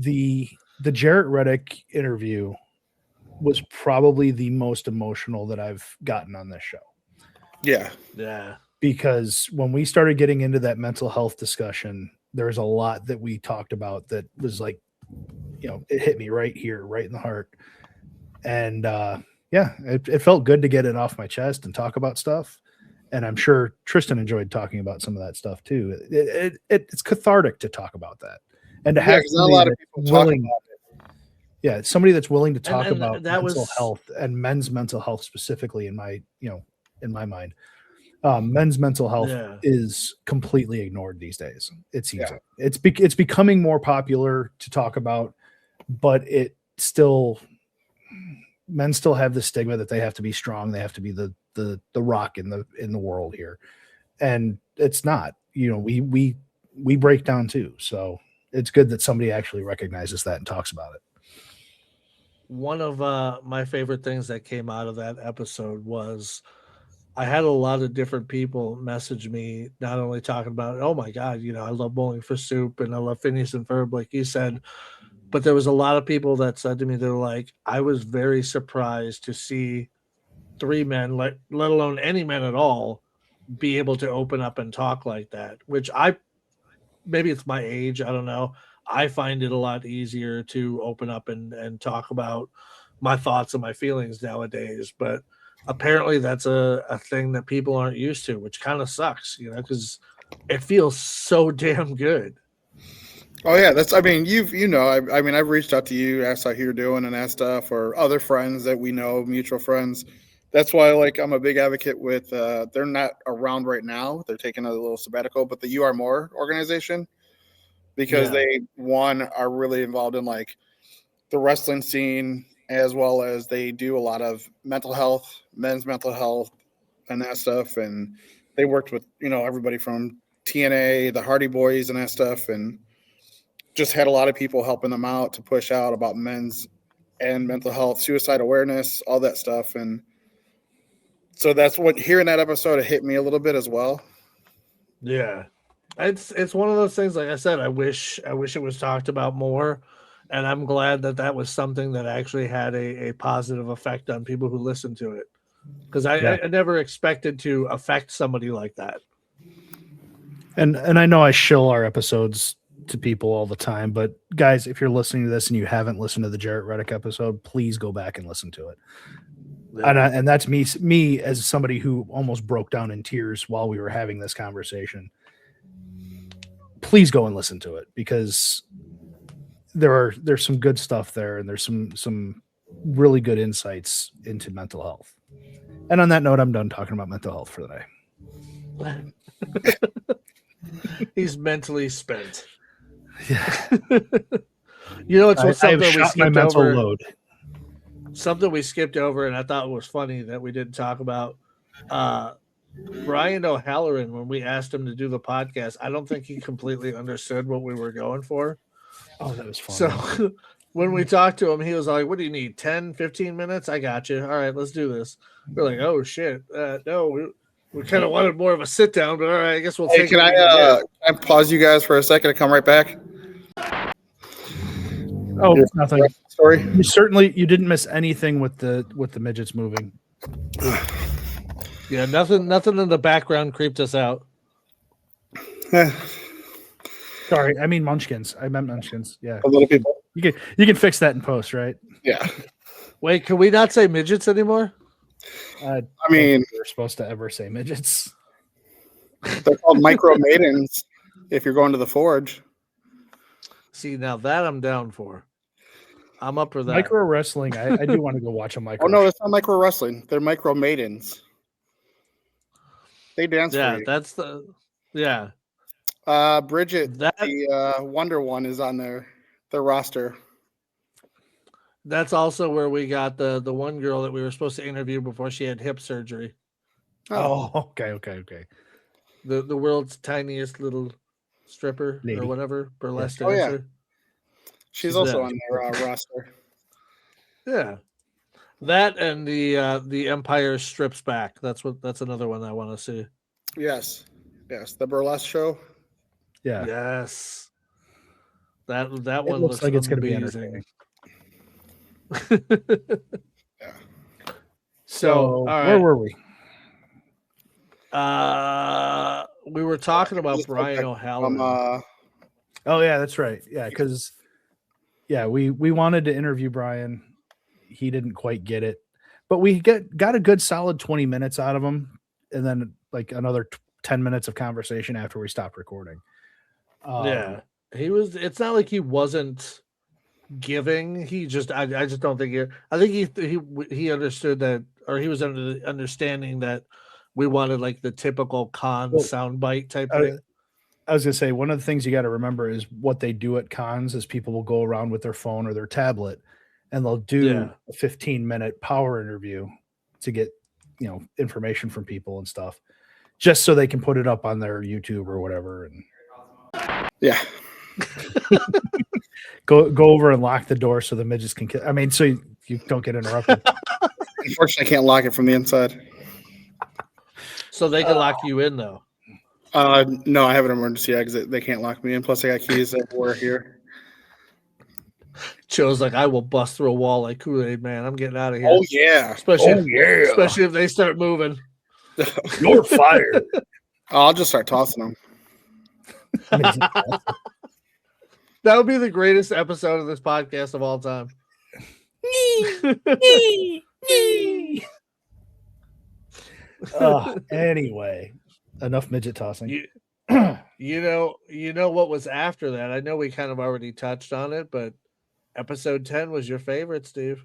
the Jarrett Reddick interview was probably the most emotional that I've gotten on this show. Yeah. Yeah. Because when we started getting into that mental health discussion, there was a lot that we talked about that was like, it hit me right here, right in the heart. And it felt good to get it off my chest and talk about stuff. And I'm sure Tristan enjoyed talking about some of that stuff too. It's cathartic to talk about that, and to have a lot of people willing, talk about it. Yeah, somebody that's willing to talk about mental health and men's mental health specifically. In my mind, men's mental health is completely ignored these days. It seems like it's becoming more popular to talk about, but men still have the stigma that they have to be strong. They have to be the rock in the world here. And it's not, we break down too. So it's good that somebody actually recognizes that and talks about it. One of my favorite things that came out of that episode was I had a lot of different people message me, not only talking about, oh my God, I love Bowling for Soup and I love Phineas and Ferb, like you said, but there was a lot of people that said to me, they're like, I was very surprised to see 3 men, let alone any men at all, be able to open up and talk like that, which maybe it's my age, I don't know. I find it a lot easier to open up and talk about my thoughts and my feelings nowadays. But apparently that's a thing that people aren't used to, which kind of sucks, because it feels so damn good. Oh yeah, I've reached out to you, asked how you're doing and that stuff, or other friends that we know, mutual friends. That's why, I'm a big advocate with. They're not around right now; they're taking a little sabbatical. But the You Are More organization, because they are really involved in the wrestling scene, as well as they do a lot of mental health, men's mental health, and that stuff. And they worked with everybody from TNA, the Hardy Boys, and that stuff, and just had a lot of people helping them out to push out about men's and mental health, suicide awareness, all that stuff. And so that's what, hearing that episode, it hit me a little bit as well. Yeah. It's one of those things, like I said, I wish it was talked about more. And I'm glad that was something that actually had a positive effect on people who listened to it. Because I never expected to affect somebody like that. And I know I shill our episodes to people all the time, but guys, if you're listening to this and you haven't listened to the Jarrett Reddick episode, please go back and listen to it. Yeah. And that's me as somebody who almost broke down in tears while we were having this conversation. Please go and listen to it, because there's some good stuff there, and there's some really good insights into mental health. And on that note, I'm done talking about mental health for the day. He's mentally spent. Yeah. It's something we skipped my mental over. Load. Something we skipped over, and I thought was funny that we didn't talk about. Brian O'Halloran, when we asked him to do the podcast, I don't think he completely understood what we were going for. Oh, that was fun. So when we talked to him, he was like, what do you need, 10, 15 minutes? I got you. All right, let's do this. We're like, oh, shit. No, we kind of wanted more of a sit down, but all right, I guess we'll take it. Can I pause you guys for a second to come right back? Oh, it's nothing. Sorry. You didn't miss anything with the midgets moving. Yeah, nothing in the background creeped us out. Sorry, I mean Munchkins. I meant Munchkins. Yeah. A little people. You can fix that in post, right? Yeah. Wait, can we not say midgets anymore? I mean, we're supposed to ever say midgets. They're called micro maidens if you're going to the forge. See, now that I'm down for. I'm up for that. Micro wrestling. I do want to go watch a micro. Oh no, it's not micro wrestling. They're micro maidens. They dance for you. That's the Bridget, the Wonder One, is on their roster. That's also where we got the one girl that we were supposed to interview before she had hip surgery. Oh, okay. The world's tiniest little stripper Lady. or whatever, burlesque Oh, yeah. dancer. She's also on their roster. Yeah. That and the Empire Strips Back. That's another one I want to see. Yes. The burlesque show. Yeah. Yes. That one looks like it's going to be entertaining. Yeah. So all right. where were we? We were talking about Brian O'Halloran. Oh yeah, that's right. Yeah, because we wanted to interview Brian. He didn't quite get it, but we got a good solid 20 minutes out of him, and then like another 10 minutes of conversation after we stopped recording. He was. It's not like he wasn't giving. He just. I just don't think. I think he understood that, or he was under the understanding that we wanted like the typical soundbite type thing. I was gonna say one of the things you got to remember is what they do at cons is people will go around with their phone or their tablet, and they'll do a 15-minute power interview to get information from people and stuff, just so they can put it up on their YouTube or whatever. And go over and lock the door so the midgets can. I mean, so you don't get interrupted. Unfortunately, I can't lock it from the inside. So they can lock you in though. No, I have an emergency exit. They can't lock me in. Plus, I got keys everywhere here. Joe's like, I will bust through a wall like Kool-Aid Man. I'm getting out of here. Oh yeah, especially if they start moving. You're fired. I'll just start tossing them. That would be the greatest episode of this podcast of all time. Anyway, enough midget tossing. You know what was after that? I know we kind of already touched on it, but episode 10 was your favorite, Steve.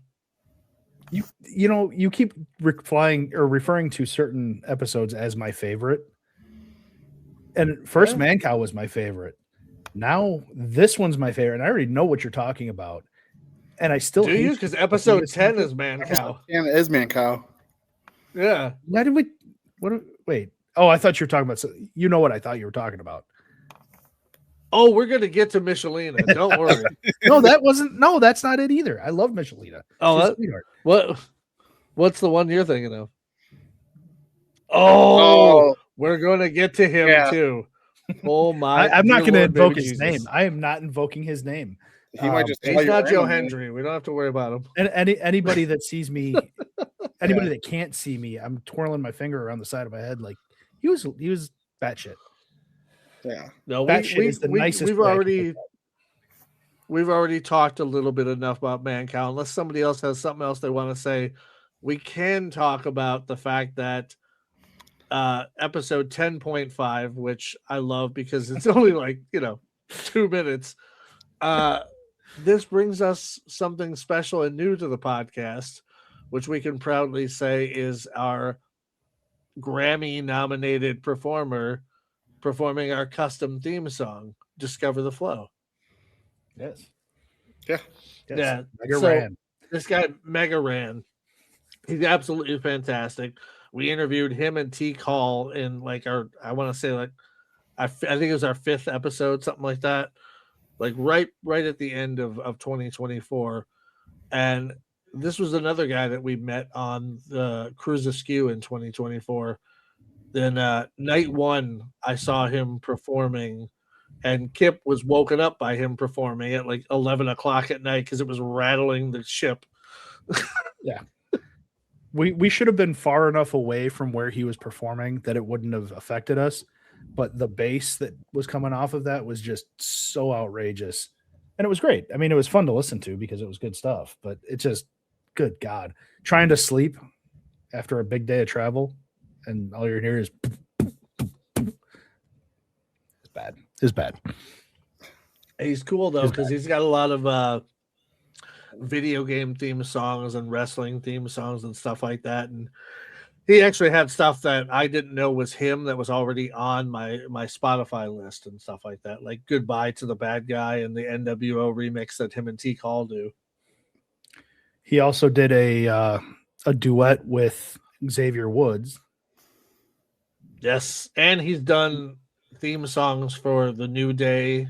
You keep referring to certain episodes as my favorite. And first Man Cow was my favorite. Now this one's my favorite. And I already know what you're talking about. And I still do you? Because episode 10 is Man Cow. 10 is Man Cow. Yeah. Why did we? Wait. Oh, I thought you were talking about. You know what I thought you were talking about. Oh, we're gonna get to Michelina. Don't worry. No, that wasn't. No, that's not it either. I love Michelina. Oh, what's the one you're thinking of? Oh, we're gonna get to him too. Oh my! I'm not going to invoke his name. I am not invoking his name. He might just. He's not Joe Hendry. We don't have to worry about him. And anybody that sees me, anybody that can't see me, I'm twirling my finger around the side of my head like he was batshit. Yeah. No, we've already talked a little bit enough about Man Cow. Unless somebody else has something else they want to say, we can talk about the fact that episode 10.5, which I love because it's only like 2 minutes. This brings us something special and new to the podcast, which we can proudly say is our Grammy-nominated performer performing our custom theme song, Discover the Flow. Yes. Yeah. Yeah. Mega Ran. This guy, Mega Ran, he's absolutely fantastic. We interviewed him and T. Call in I think it was our 5th episode, something like that. Like right at the end of 2024. And this was another guy that we met on the Cruise Askew in 2024. Then night 1, I saw him performing, and Kip was woken up by him performing at like 11 o'clock at night because it was rattling the ship. Yeah. We should have been far enough away from where he was performing that it wouldn't have affected us. But the bass that was coming off of that was just so outrageous. And it was great. I mean, it was fun to listen to because it was good stuff. But it just, good God. Trying to sleep after a big day of travel and all you're hearing is bad. It's bad. He's cool though because he's got a lot of video game theme songs and wrestling theme songs and stuff like that. And he actually had stuff that I didn't know was him that was already on my Spotify list and stuff like that, like "Goodbye to the Bad Guy" and the NWO remix that him and T Call do. He also did a duet with Xavier Woods. Yes, and he's done theme songs for the New Day,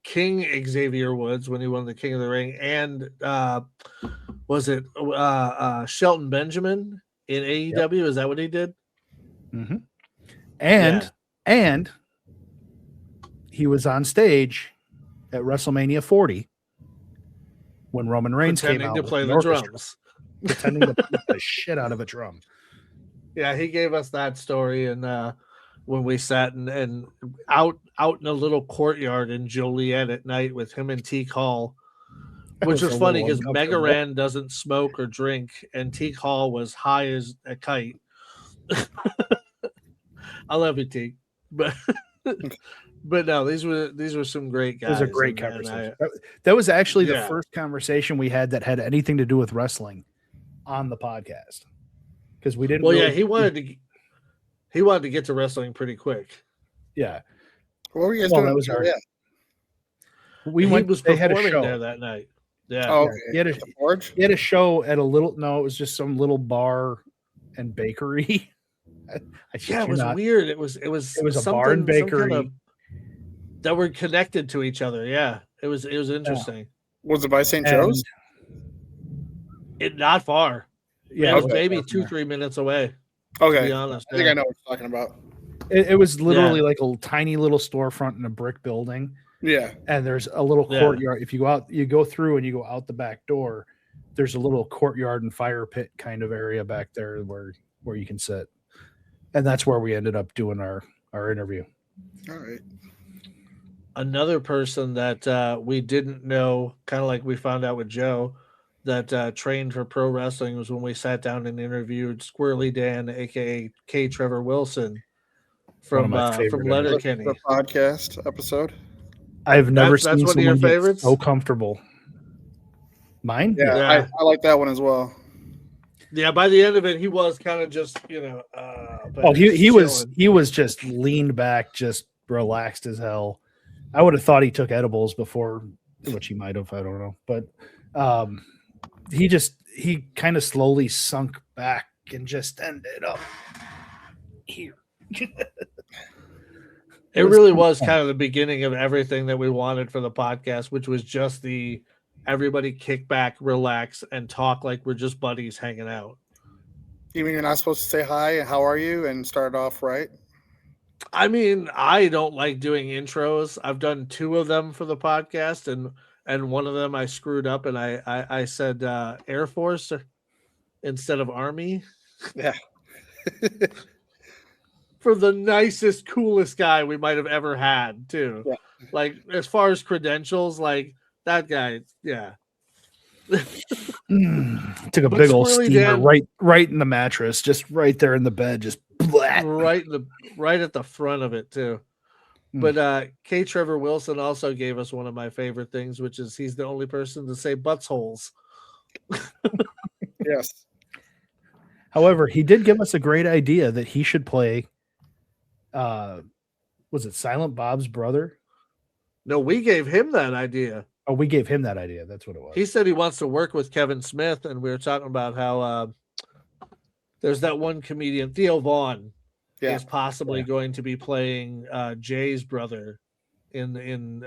King Xavier Woods when he won the King of the Ring, and was it Shelton Benjamin in AEW? Yep. Is that what he did? Mm-hmm. And he was on stage at WrestleMania 40 when Roman Reigns came out to play the drums, pretending to play the shit out of a drum. Yeah, he gave us that story, and when we sat and out in a little courtyard in Joliet at night with him and T Call, which was funny because Mega Ran doesn't smoke or drink, and T Call was high as a kite. I love you, T, but no, these were some great guys. It was a great conversation. That was actually the first conversation we had that had anything to do with wrestling on the podcast. Because we didn't. Well, yeah, he wanted to get to wrestling pretty quick. Yeah. What were you guys doing? That was he was performing there that night. Yeah. Oh, okay. He had a show at a little. No, it was just some little bar and bakery. It was weird. It was a bar and bakery that were connected to each other. Yeah, it was interesting. Was it by St. Joe's? Not far. Yeah, it was maybe 2-3 minutes away. Okay, to be honest, I think I know what you're talking about. It was literally like a tiny little storefront in a brick building. Yeah, and there's a little courtyard. If you go through and you go out the back door, there's a little courtyard and fire pit kind of area back there where you can sit, and that's where we ended up doing our interview. All right. Another person that we didn't know, kind of like we found out with Joe, that trained for pro wrestling was when we sat down and interviewed Squirrely Dan, aka K. Trevor Wilson, from Letterkenny. The podcast episode. I've never seen one of your favorites. So comfortable. Mine? Yeah. I like that one as well. Yeah, by the end of it, he was kind of just, he was just leaned back, just relaxed as hell. I would have thought he took edibles before, which he might have, I don't know. But he kind of slowly sunk back and just ended up here. It really was kind of the beginning of everything that we wanted for the podcast, which was just everybody kick back, relax, and talk like we're just buddies hanging out. You mean you're not supposed to say hi, how are you, and start off right? I mean, I don't like doing intros. I've done 2 of them for the podcast, and one of them I screwed up, and I said Air Force instead of Army. Yeah. For the nicest, coolest guy we might have ever had, too. Yeah. Like, as far as credentials, like, that guy, yeah. Took a big old steamer right in the mattress, just right there in the bed, just right at the front of it, too. But K. Trevor Wilson also gave us one of my favorite things, which is he's the only person to say butts holes. Yes. However, he did give us a great idea that he should play. Was it Silent Bob's brother? No, we gave him that idea. Oh, we gave him that idea. That's what it was. He said he wants to work with Kevin Smith, and we were talking about how there's that one comedian, Theo Vaughn, is possibly going to be playing Jay's brother in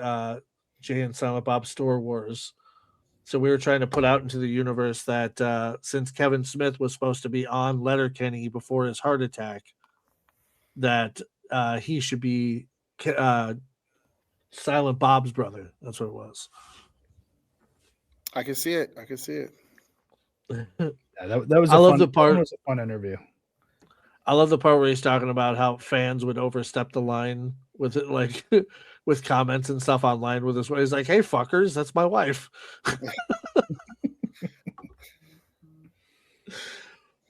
Jay and Silent Bob Store Wars. So we were trying to put out into the universe that since Kevin Smith was supposed to be on Letterkenny before his heart attack, that he should be Silent Bob's brother. That's what it was. I can see it. Yeah, that was. That was a fun interview. I love the part where he's talking about how fans would overstep the line with it, like with comments and stuff online with us. He's like, "Hey, fuckers, that's my wife."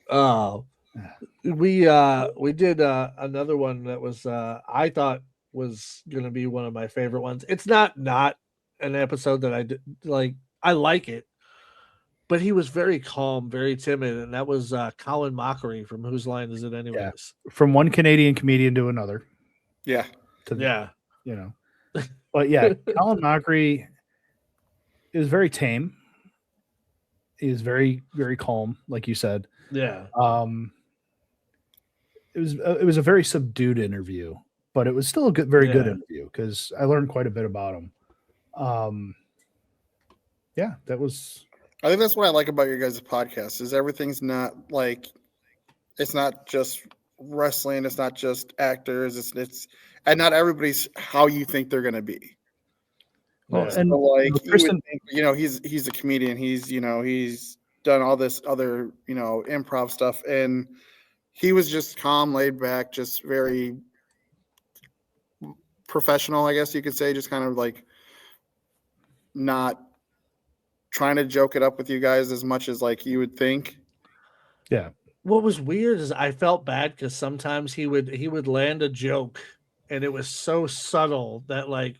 Oh, we did another one that was I thought was going to be one of my favorite ones. It's not an episode that I like. I like it, but he was very calm, very timid, and that was Colin Mockery from Whose Line Is It Anyways? From one Canadian comedian to another. Yeah. But yeah, Colin Mockery is very tame. He is very, very calm, like you said. Yeah. It was a very subdued interview, but it was still a very good interview because I learned quite a bit about him. That was. I think that's what I like about your guys' podcast is everything's not like, it's not just wrestling, it's not just actors, it's and not everybody's how you think they're gonna be. Well, So and like Kristen, he's a comedian, he's done all this other improv stuff, and he was just calm, laid back, just very professional, I guess you could say, just kind of like not trying to joke it up with you guys as much as like you would think. Yeah. What was weird is I felt bad because sometimes he would land a joke and it was so subtle that like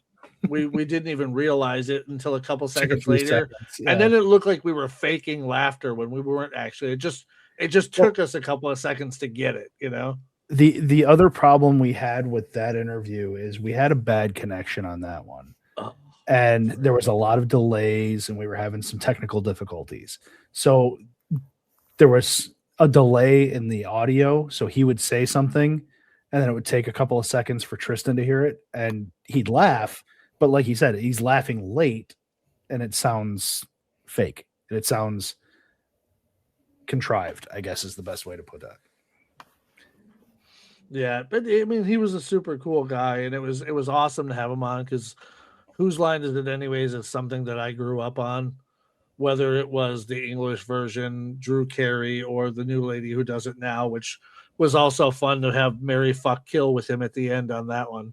we didn't even realize it until a couple seconds later. And then it looked like we were faking laughter when we weren't actually. It just took us a couple of seconds to get it, The other problem we had with that interview is we had a bad connection on that one. And there was a lot of delays and we were having some technical difficulties. So there was a delay in the audio. So he would say something and then it would take a couple of seconds for Tristan to hear it and he'd laugh. But like he said, he's laughing late and it sounds fake. It sounds contrived, I guess is the best way to put that. Yeah, but I mean, he was a super cool guy, and it was awesome to have him on because Whose Line Is It Anyways is something that I grew up on, whether it was the English version, Drew Carey, or the new lady who does it now, which was also fun to have Mary Fuck Kill with him at the end on that one.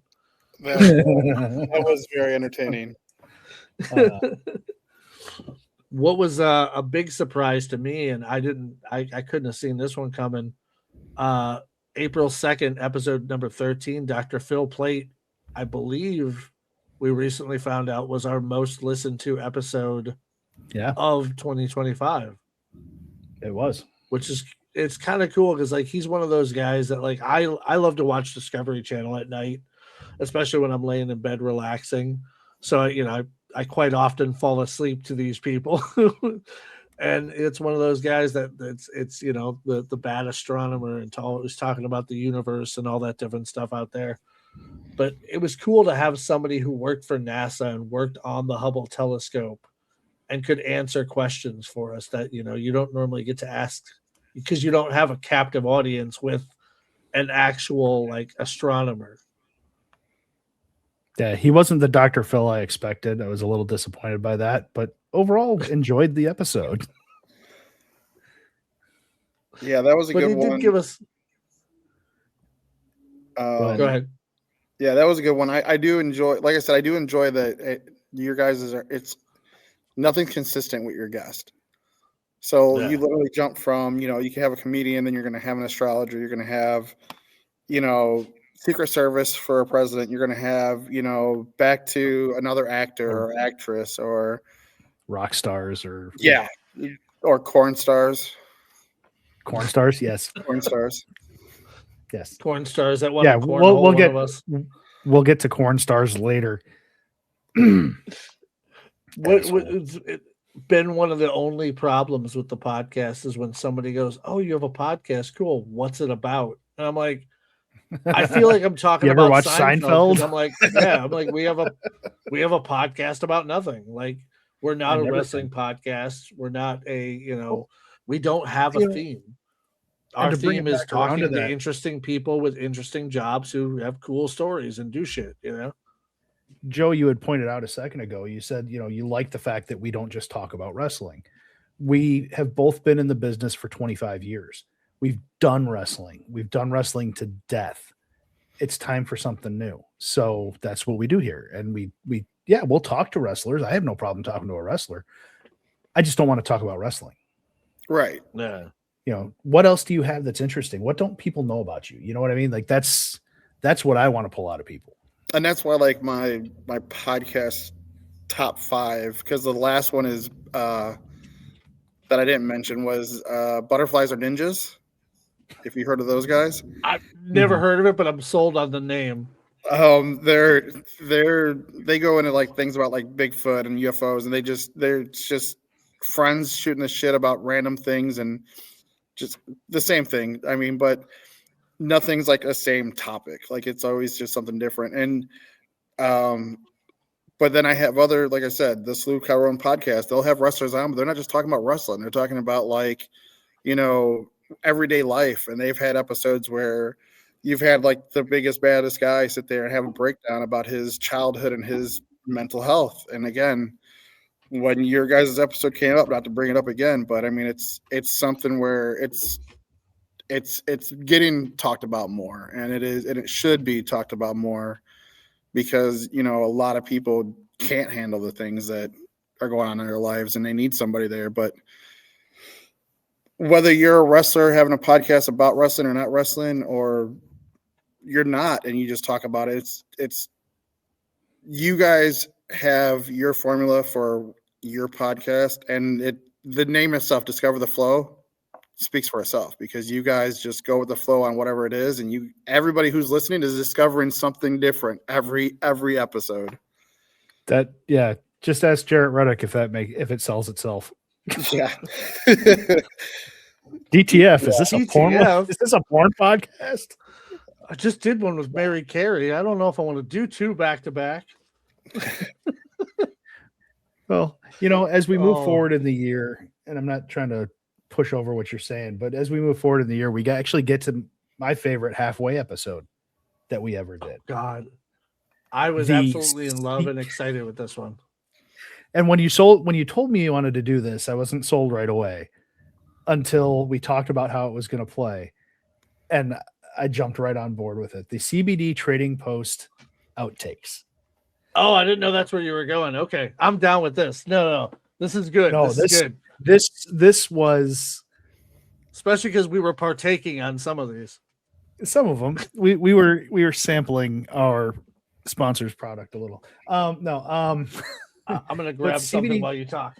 That was very entertaining. What was a big surprise to me, and I couldn't have seen this one coming. April 2nd, episode number 13, Dr. Phil Plate, I believe we recently found out was our most listened to episode of 2025. It was. Which is, it's kind of cool because like he's one of those guys that like I love to watch Discovery Channel at night, especially when I'm laying in bed relaxing. So, I quite often fall asleep to these people. And it's one of those guys that it's the bad astronomer and was talking about the universe and all that different stuff out there. But it was cool to have somebody who worked for NASA and worked on the Hubble telescope and could answer questions for us that you don't normally get to ask because you don't have a captive audience with an actual like astronomer. Yeah, he wasn't the Dr. Phil I expected. I was a little disappointed by that, but overall enjoyed the episode. Yeah, that was a good one. But he did give us. Go ahead. Yeah, that was a good one. I do enjoy, like I said, I do enjoy that your guys it's nothing consistent with your guest. So you literally jump from, you can have a comedian, then you're going to have an astrologer, you're going to have, Secret Service for a president, you're going to have, back to another actor or actress or rock stars or corn stars. Corn stars, yes. Corn stars. Yes. Corn stars that one. Yeah, we'll get to corn stars later. It's been one of the only problems with the podcast is when somebody goes, "Oh, you have a podcast? Cool. What's it about?" And I'm like, I feel like I'm talking you ever about watch Seinfeld? I'm like, I'm like, we have a podcast about nothing. Like, we're not a wrestling podcast. We're not we don't have a theme. Our theme is talking to interesting people with interesting jobs who have cool stories and do shit, Joe, you had pointed out a second ago, you said, you like the fact that we don't just talk about wrestling. We have both been in the business for 25 years. We've done wrestling. We've done wrestling to death. It's time for something new. So that's what we do here. And we'll talk to wrestlers. I have no problem talking to a wrestler. I just don't want to talk about wrestling. Right. Yeah. What else do you have that's interesting? What don't people know about you? You know what I mean? Like that's what I want to pull out of people. And that's why, like, my podcast top 5, because the last one is that I didn't mention was Butterflies Are Ninjas. If you heard of those guys, I've never heard of it, but I'm sold on the name. they go into like things about like Bigfoot and UFOs, and they're just friends shooting the shit about random things and just the same thing. I mean, but nothing's like a same topic. Like it's always just something different. And but then I have other, like I said, the Slew Calderon podcast. They'll have wrestlers on, but they're not just talking about wrestling. They're talking about like, everyday life. And they've had episodes where you've had like the biggest, baddest guy sit there and have a breakdown about his childhood and his mental health. And again, when your guys' episode came up, not to bring it up again, but I mean, it's something where it's getting talked about more, and it should be talked about more, because a lot of people can't handle the things that are going on in their lives and they need somebody there. But whether you're a wrestler having a podcast about wrestling or not wrestling, or you're not and you just talk about it, it's you guys have your formula for your podcast, and the name itself, Discover the Flow, speaks for itself, because you guys just go with the flow on whatever it is, and everybody who's listening is discovering something different every episode. Just ask Jarrett Reddick if it sells itself. Yeah. DTF, is this a porn? Is this a porn podcast? I just did one with Mary Carey. I don't know if I want to do 2 back to back. Well, as we move forward in the year, and I'm not trying to push over what you're saying, but as we move forward in the year, we actually get to my favorite halfway episode that we ever did. God, I was absolutely in love and excited with this one. And when you told me you wanted to do this, I wasn't sold right away until we talked about how it was going to play, and I jumped right on board with it. The CBD Trading Post outtakes. Oh, I didn't know that's where you were going. Okay, I'm down with this. No, this is good. No, this is good. This was, especially because we were partaking on some of these. Some of them we were sampling our sponsor's product a little. I'm gonna grab something CBD, while you talk.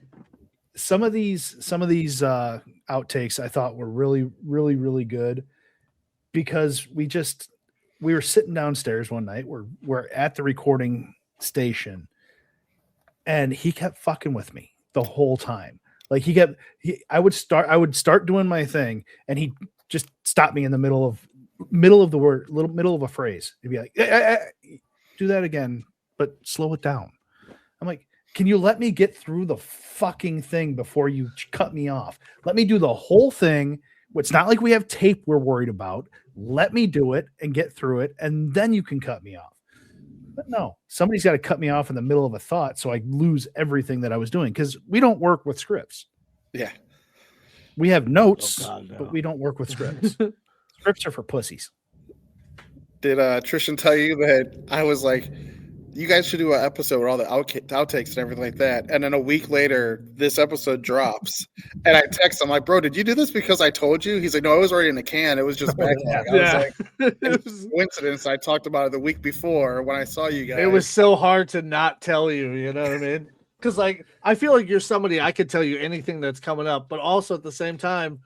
Some of these outtakes I thought were really, really, really good, because we were sitting downstairs one night. We're at the recording station, and he kept fucking with me the whole time. Like I would start doing my thing, and he just stopped me in the middle of the word, middle of a phrase. He'd be like, do that again, but slow it down. I'm like, can you let me get through the fucking thing before you cut me off? Let me do the whole thing. It's not like we have tape we're worried about. Let me do it and get through it, and then you can cut me off. But no, somebody's got to cut me off in the middle of a thought, so I lose everything that I was doing, because we don't work with scripts. Yeah. We have notes, but we don't work with scripts. Scripts are for pussies. Did Trishan tell you that I was like, you guys should do an episode with all the outtakes and everything like that? And then a week later, this episode drops. And I text him, like, bro, did you do this because I told you? He's like, no, it was already in the can. It was just backlog. I was like, it was a coincidence. I talked about it the week before when I saw you guys. It was so hard to not tell you, you know what I mean? Because, like, I feel like you're somebody I could tell you anything that's coming up, but also at the same time,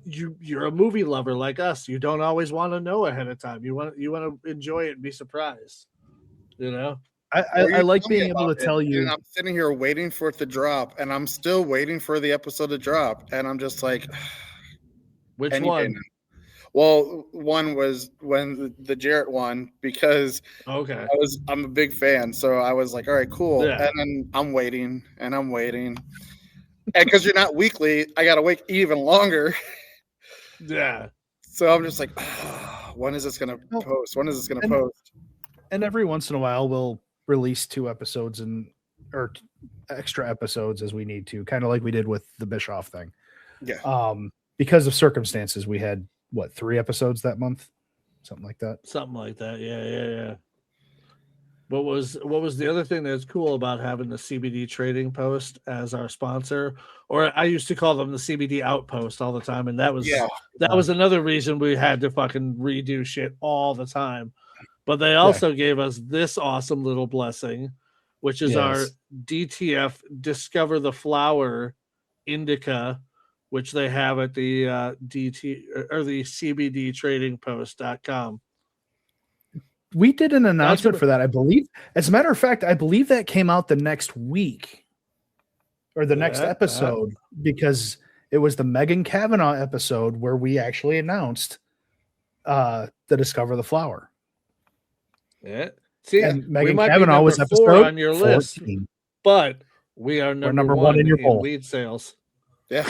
you're a movie lover like us. You don't always want to know ahead of time. You want to enjoy it and be surprised. I like being able to tell you. And I'm sitting here waiting for it to drop, and I'm still waiting for the episode to drop, and I'm just like, which one? Well, one was when the Jarrett one, because I'm a big fan, so I was like, all right, cool. Yeah. And then I'm waiting, and because you're not weekly, I gotta wait even longer. Yeah. So I'm just like, when is this gonna post? When is this gonna post? And every once in a while, we'll release 2 episodes or extra episodes as we need to, kind of like we did with the Bischoff thing. Yeah. Because of circumstances, we had 3 episodes that month, something like that. Yeah. What was the other thing that's cool about having the CBD Trading Post as our sponsor? Or I used to call them the CBD Outpost all the time, and that was another reason we had to fucking redo shit all the time. But they also gave us this awesome little blessing, which is our DTF Discover the Flower Indica, which they have at the DT or the CBDTradingPost.com. We did an announcement for that, I believe. As a matter of fact, I believe that came out the next week or the next episode because it was the Megan Kavanaugh episode where we actually announced the Discover the Flower. Yeah. See, and Megan Kavanaugh was episode on your 14. list, but we are number one in your bowl. Lead sales. Yeah,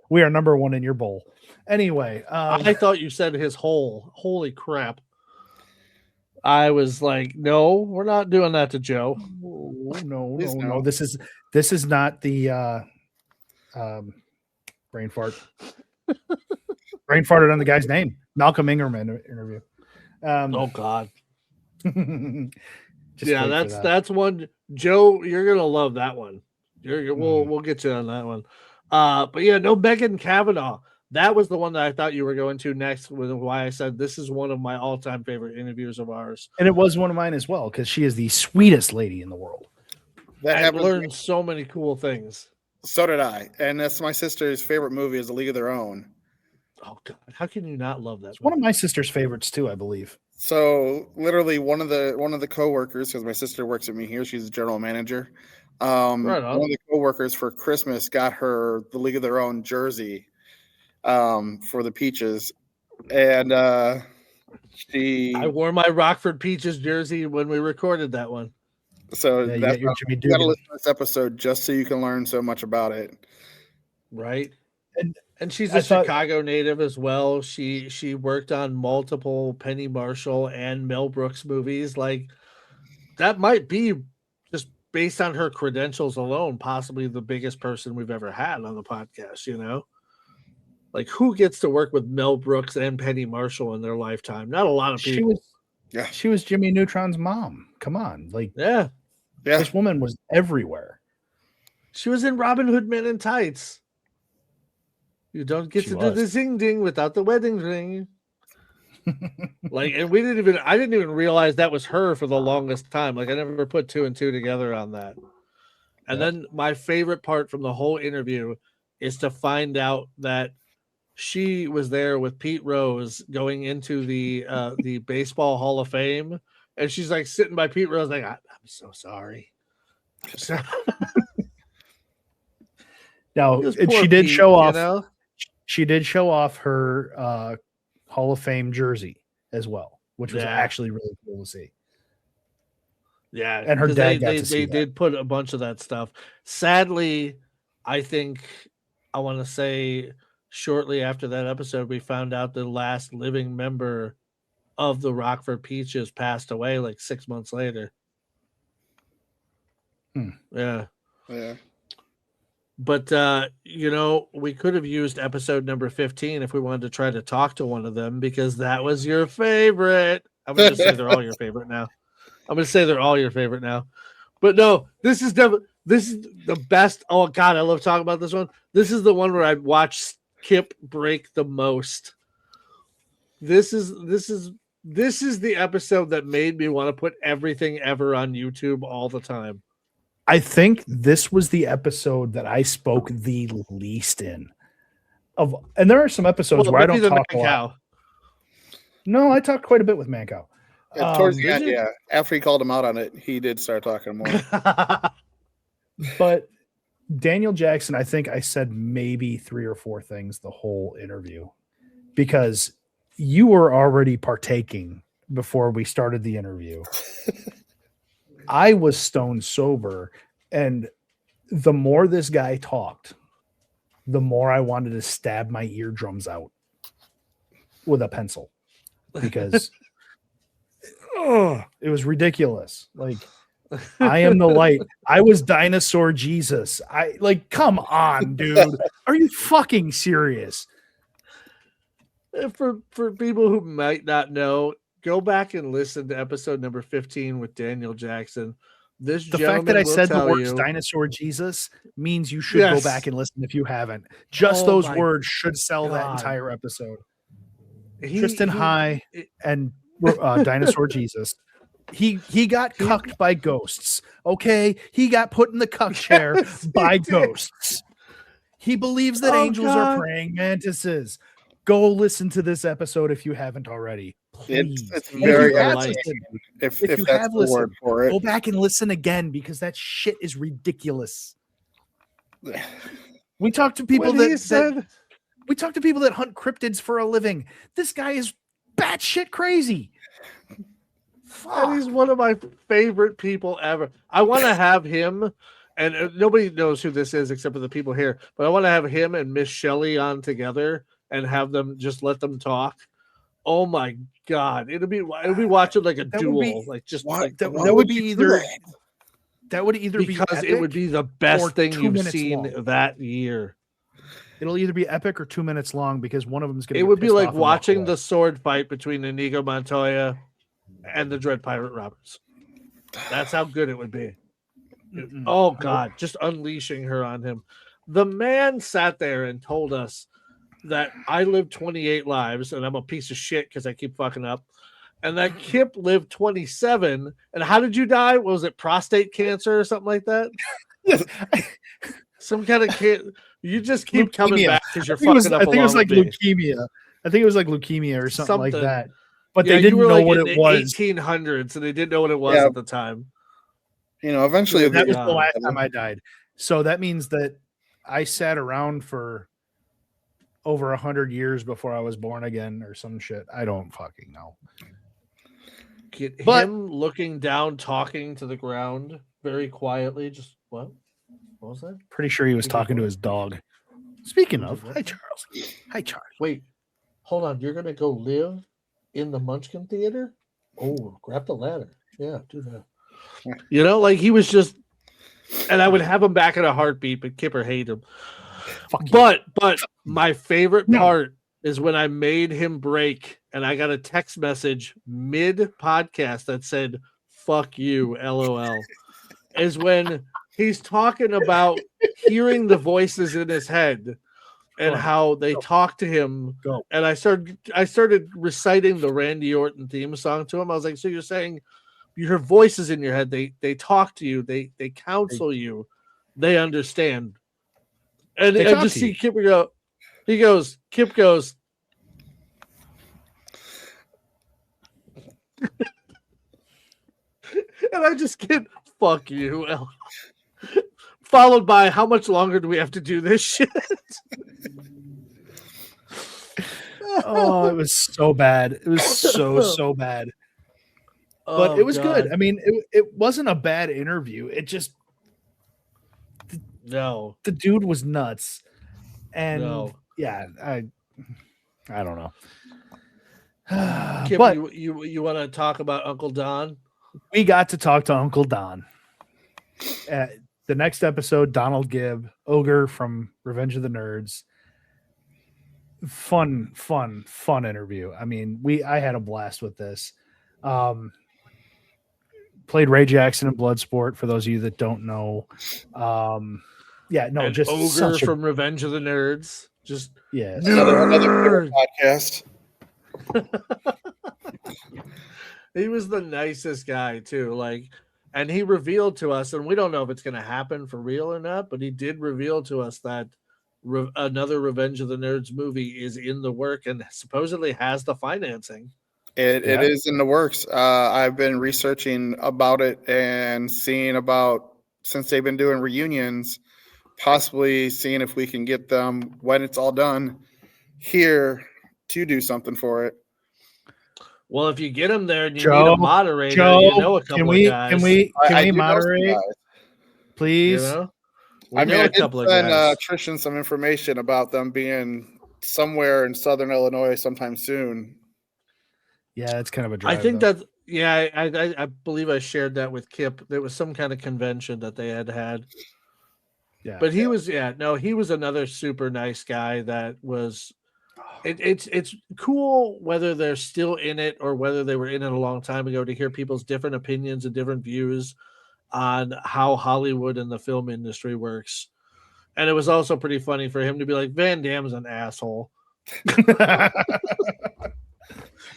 we are number one in your bowl. Anyway, I thought you said his whole. Holy crap! I was like, no, we're not doing that to Joe. No. This is not the brain fart. Brain farted on the guy's name. Malcolm Ingerman interview. Oh God. Yeah, that's one. Joe, you're gonna love that one. We'll get you on that one. But yeah, no, Megan Kavanaugh. That was the one that I thought you were going to next. With why I said this is one of my all-time favorite interviews of ours, and it was one of mine as well because she is the sweetest lady in the world. I learned so many cool things. So did I, and that's my sister's favorite movie is A League of Their Own. Oh God, how can you not love that? It's one of my sister's favorites too, I believe. So literally one of the coworkers, because my sister works with me here, she's the general manager. One of the coworkers for Christmas got her the League of Their Own jersey for the Peaches, and I wore my Rockford Peaches jersey when we recorded that one. So you got to listen to this episode just so you can learn so much about it. Right. And she's a Chicago native as well. She worked on multiple Penny Marshall and Mel Brooks movies. Like that might be just based on her credentials alone, possibly the biggest person we've ever had on the podcast, you know? Like who gets to work with Mel Brooks and Penny Marshall in their lifetime? Not a lot of people. She was Jimmy Neutron's mom. Come on. Like this woman was everywhere. She was in Robin Hood Men in Tights. You don't get to do the zing ding without the wedding ring. Like, and I didn't even realize that was her for the longest time. Like, I never put two and two together on that. And then my favorite part from the whole interview is to find out that she was there with Pete Rose going into the Baseball Hall of Fame. And she's like sitting by Pete Rose, like, I'm so sorry. Now, she did show off. You know? She did show off her Hall of Fame jersey as well, which was actually really cool to see. Yeah, and her dad got to see they did put a bunch of that stuff. Sadly, I think I want to say shortly after that episode, we found out the last living member of the Rockford Peaches passed away like 6 months later. Yeah. But, you know, we could have used episode number 15 if we wanted to try to talk to one of them because that was your favorite. I'm going to say they're all your favorite now. But no, this is the best. Oh, God, I love talking about this one. This is the one where I watched Skip break the most. This is the episode that made me want to put everything ever on YouTube all the time. I think this was the episode that I spoke the least in. And there are some episodes where I don't talk a lot. No, I talked quite a bit with Mancow. Towards the end, after he called him out on it, he did start talking more. But Daniel Jackson, I think I said maybe 3 or 4 things the whole interview because you were already partaking before we started the interview. I was stone sober, and the more this guy talked, the more I wanted to stab my eardrums out with a pencil because it was ridiculous. Like, I am the light. I was dinosaur Jesus. Come on, dude. Are you fucking serious? For people who might not know, go back and listen to episode number 15 with Daniel Jackson. The fact that I said the words dinosaur Jesus means you should go back and listen if you haven't. Just those words should sell that entire episode. Tristan High and Dinosaur Jesus. He got cucked by ghosts. Okay, he got put in the cuck chair by ghosts. He believes that angels are praying mantises. Go listen to this episode if you haven't already. Please. It's very if you have listened, for it. Go back and listen again because that shit is ridiculous. We talk to people we talk to people that hunt cryptids for a living. This guy is batshit crazy. And he's one of my favorite people ever. I want to have him, and nobody knows who this is except for the people here, but I want to have him and Miss Shelley on together and have them just let them talk. Oh my God. It'll be watching like a duel. That would either be because it would be the best thing you've seen that year. It'll either be epic or 2 minutes long because one of them is going to. It would be like watching the sword fight between Inigo Montoya and the Dread Pirate Roberts. That's how good it would be. Oh God, just unleashing her on him. The man sat there and told us that I lived 28 lives and I'm a piece of shit because I keep fucking up. And that Kip lived 27. And how did you die? Was it prostate cancer or something like that? Some kind of cancer. You just keep coming back because you're fucking up. I think it was like leukemia. I think it was like leukemia or something like that. But they didn't know what it was. 1800s, and they didn't know what it was at the time. Eventually that was the last time I died. So that means that I sat around for over 100 years before I was born again or some shit. I don't fucking know. Him looking down, talking to the ground very quietly. Just what? What was that? Pretty sure he was talking to his dog. Speaking of, hi Charles. Hi Charles. Wait, hold on. You're gonna go live in the Munchkin Theater? Oh, grab the ladder. Yeah, do that. Like he was just, and I would have him back in a heartbeat, but Kipper hated him. But my favorite part is when I made him break, and I got a text message mid podcast that said "fuck you, LOL." Is when he's talking about hearing the voices in his head and how they talk to him. And I started reciting the Randy Orton theme song to him. I was like, so you're saying you hear voices in your head. They talk to you. They counsel you. They understand. And I just see Kip go. Kip goes. And I just get fuck you. Followed by how much longer do we have to do this shit? Oh, it was so bad. It was so bad. But it was good. I mean, it wasn't a bad interview. It just the dude was nuts. And I don't know. Kip, but you want to talk about Uncle Don? We got to talk to Uncle Don. The next episode, Donald Gibb, Ogre from Revenge of the Nerds. Fun interview. I mean, I had a blast with this. Played Ray Jackson in Bloodsport, for those of you that don't know. Just Ogre from Revenge of the Nerds. Just another podcast. He was the nicest guy too. And he revealed to us, and we don't know if it's going to happen for real or not, but he did reveal to us that another Revenge of the Nerds movie is in the work and supposedly has the financing. It is in the works. I've been researching about it and seeing about, since they've been doing reunions, possibly seeing if we can get them when it's all done here to do something for it. Well, if you get them there and you need a moderator, a couple of guys. Can we moderate, please? I did send Trishan some information about them being somewhere in Southern Illinois sometime soon. Yeah, it's kind of a drive. I think that. Yeah, I believe I shared that with Kip. There was some kind of convention that they had. Yeah, but he was he was another super nice guy that was. It's cool whether they're still in it or whether they were in it a long time ago to hear people's different opinions and different views on how Hollywood and the film industry works. And it was also pretty funny for him to be like, Van Damme's an asshole.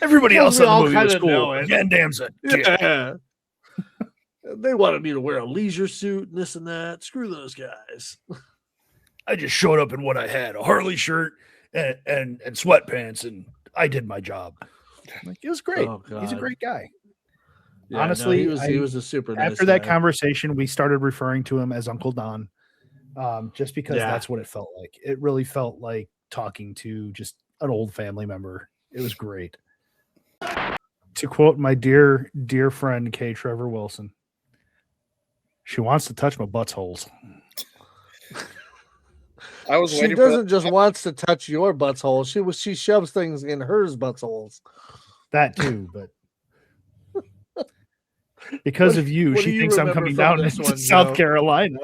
Everybody Well, else we in the all movie was kinda know cool. it. Jan Damson. Yeah. They wanted me to wear a leisure suit and this and that. Screw those guys. I just showed up in what I had, a Harley shirt and sweatpants, and I did my job. Like, it was great. Oh, He's a God. great guy. Yeah, Honestly, no, he was a super nice after that guy. conversation, we started referring to him as Uncle Don, just because Yeah. that's what it felt like. It really felt like talking to just an old family member. It was great. To quote my dear friend Kay Trevor Wilson, she wants to touch my buttholes. I was She waiting for doesn't just wants to touch your butthole. She shoves things in hers buttholes. That too, but because of you, what do she you thinks I'm remember coming from down this into one, South Joe? Carolina.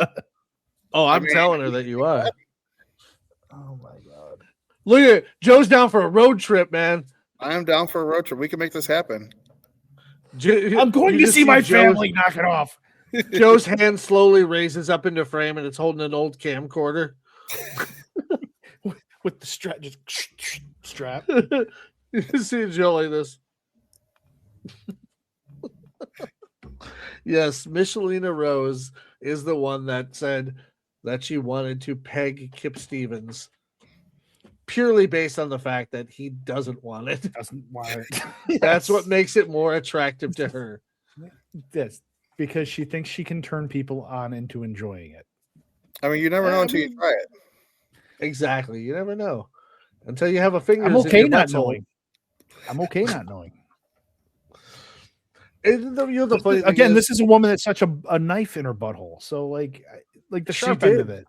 Oh, I'm mean- telling her that you are. Oh my god. Look at it. Joe's down for a road trip, man. I am down for a road trip. We can make this happen. I'm going You to just see my Joe's- family. Knock it off. Joe's hand slowly raises up into frame and it's holding an old camcorder. With the strap, just strap. You see Joe like this. Yes, Michelina Rose is the one that said that she wanted to peg Kip Stevens purely based on the fact that he doesn't want it. Doesn't want it. That's Yes. what makes it more attractive to her. Yes, because she thinks she can turn people on into enjoying it. I mean, you never know I until you mean- try it. Exactly. You never know until you have a finger. I'm okay in your not butthole. knowing. I'm okay not knowing. And the funny thing Again, is, this is a woman that's such a knife in her butthole. So like the She sharp end of did. it.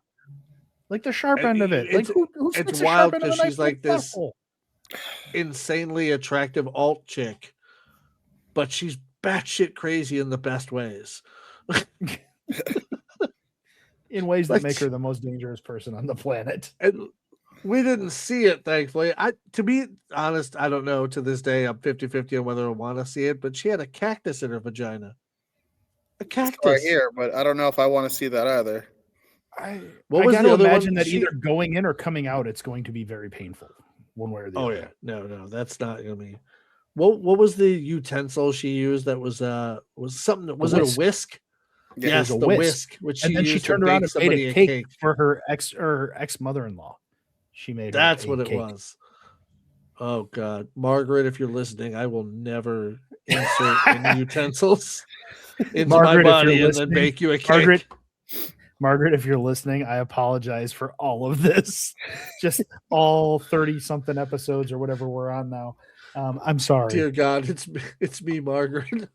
Like the sharp And end of it. Like it's- who it's sticks a wild sharp end of a 'cause knife she's in a like this- butthole? insanely attractive alt chick, but she's batshit crazy in the best ways. In ways that Like- make her the most dangerous person on the planet. And we didn't see it, thankfully. To be honest, I don't know to this day. I'm 50-50 on whether I want to see it, but she had a cactus in her vagina. A cactus. Right here, but I don't know if I want to see that either. What I was gotta the other one? imagine that She- either going in or coming out, it's going to be very painful, one way or the Oh other. yeah, no, that's not gonna be. What was the utensil she used? That was something. Was it whisk. a whisk? Yeah, Yes, it was a the whisk. whisk, which And she then she used to turned around bake and made somebody a a cake, cake. for her ex mother-in-law. She made her That's a what it cake. was. Oh God, Margaret, if you're listening, I will never insert any utensils into Margaret, if my you're body and then listening, bake you a cake. Margaret, if you're listening, I apologize for all of this. Just all 30-something episodes or whatever we're on now. I'm sorry. Dear God, it's me, Margaret.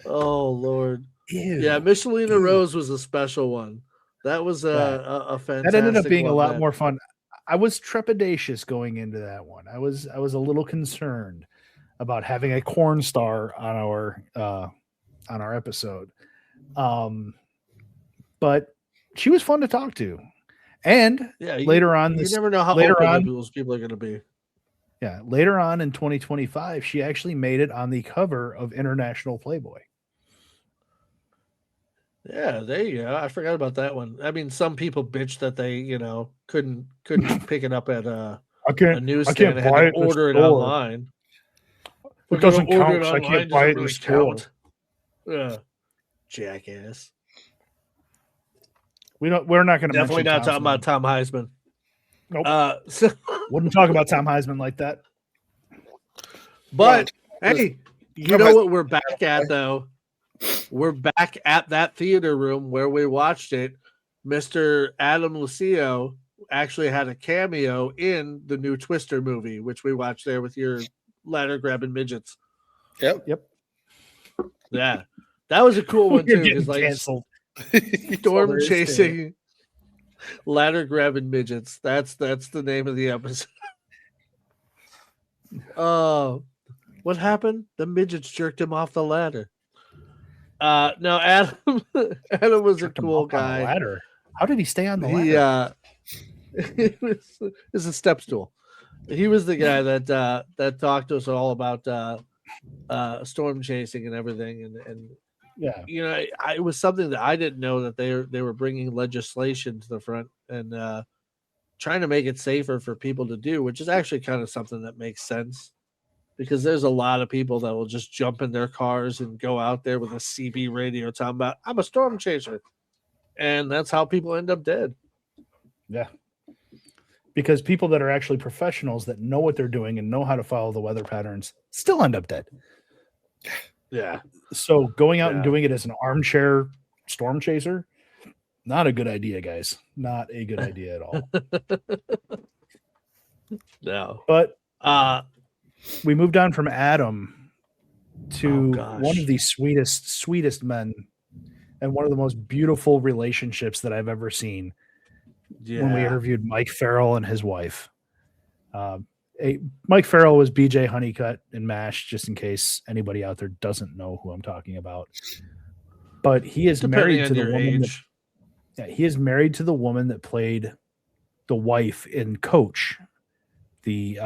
Oh Lord, Ew. yeah, Michelina Ew. Rose was a special one. That was a fantastic. That ended up being a one, lot man. more fun. I was trepidatious going into that one. I was a little concerned about having a corn star on our episode. But she was fun to talk to. And Yeah, later on you this never know how later open on- those people are going to be. yeah, later on in 2025, she actually made it on the cover of International Playboy. Yeah, there you go. I forgot about that one. I mean, some people bitch that they, couldn't pick it up at a newsstand. They had to order it online. It doesn't Order count 'cause I online can't buy it doesn't in the store. Yeah, jackass. We're not going to Definitely not talking about Tom Heisman. Nope. So, Wouldn't talk about Tom Heisman like that. but hey, you Tom know Heisman- what we're back at though? We're back at that theater room where we watched it. Mr. Adam Lucio actually had a cameo in the new Twister movie, which we watched there with your ladder grabbing midgets. Yep. Yeah, that was a cool one You're too. getting Because like canceled. storm Flores, chasing, ladder grabbing midgets. That's the name of the episode. Oh, what happened? The midgets jerked him off the ladder. No, Adam. Adam was a Jerked him cool up on the guy. ladder. How did he stay on the ladder? He it's a step stool. He was the guy that talked to us all about storm chasing and everything, and Yeah. it was something that I didn't know that they were bringing legislation to the front, and trying to make it safer for people to do, which is actually kind of something that makes sense. Because there's a lot of people that will just jump in their cars and go out there with a CB radio talking about, I'm a storm chaser. And that's how people end up dead. Yeah. Because people that are actually professionals that know what they're doing and know how to follow the weather patterns still end up dead. Yeah. So going out and doing it as an armchair storm chaser, not a good idea, guys. Not a good idea at all. No. But we moved on from Adam to one of the sweetest men and one of the most beautiful relationships that I've ever seen. Yeah. When we interviewed Mike Farrell and his wife. Mike Farrell was BJ Honeycutt in MASH, just in case anybody out there doesn't know who I'm talking about. But he is married to the woman he is married to the woman that played the wife in Coach. The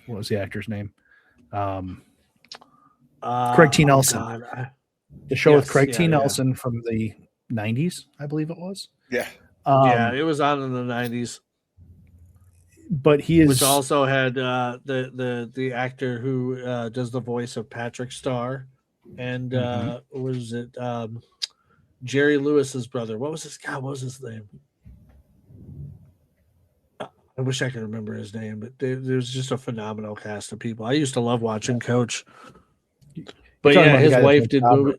what was the actor's name? Craig T. Nelson. The show with Craig T. Nelson from the 90s, I believe it was. Yeah. It was on in the 90s. But he is, which also had the actor who does the voice of Patrick Starr, and was it Jerry Lewis's brother? What was his name? I wish I could remember his name, but there's just a phenomenal cast of people. I used to love watching Coach. But yeah, his wife did movie.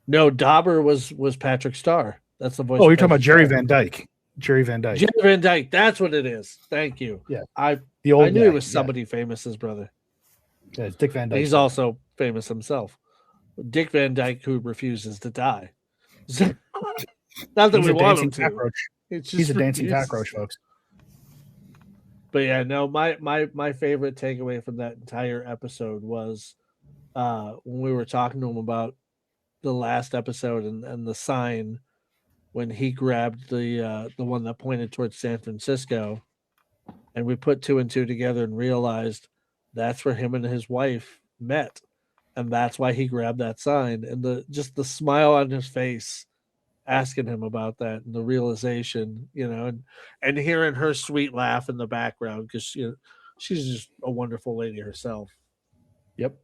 No, Dauber was Patrick Starr. That's the voice. Oh, you're talking about Jerry Van Dyke. Jerry Van Dyke. That's what it is. Thank you. Yeah. I knew it was somebody famous, his brother. Yeah, it's Dick Van Dyke. He's also famous himself. Dick Van Dyke, who refuses to die. Not that we want him to. Cockroach. He's a dancing cockroach, folks. But yeah, no, my favorite takeaway from that entire episode was when we were talking to him about the last episode and the sign when he grabbed the one that pointed towards San Francisco, and we put 2 and 2 together and realized that's where him and his wife met, and that's why he grabbed that sign. And the smile on his face, asking him about that, and the realization, and hearing her sweet laugh in the background because she's just a wonderful lady herself. Yep,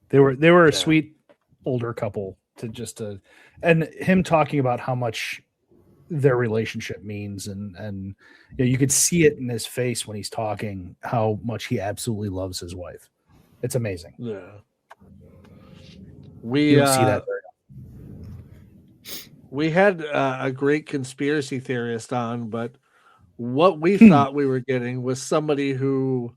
they were a sweet older couple. And him talking about how much their relationship means, and you could see it in his face when he's talking how much he absolutely loves his wife. It's amazing. Yeah, you don't see that very often. We had a great conspiracy theorist on, but what we thought we were getting was somebody who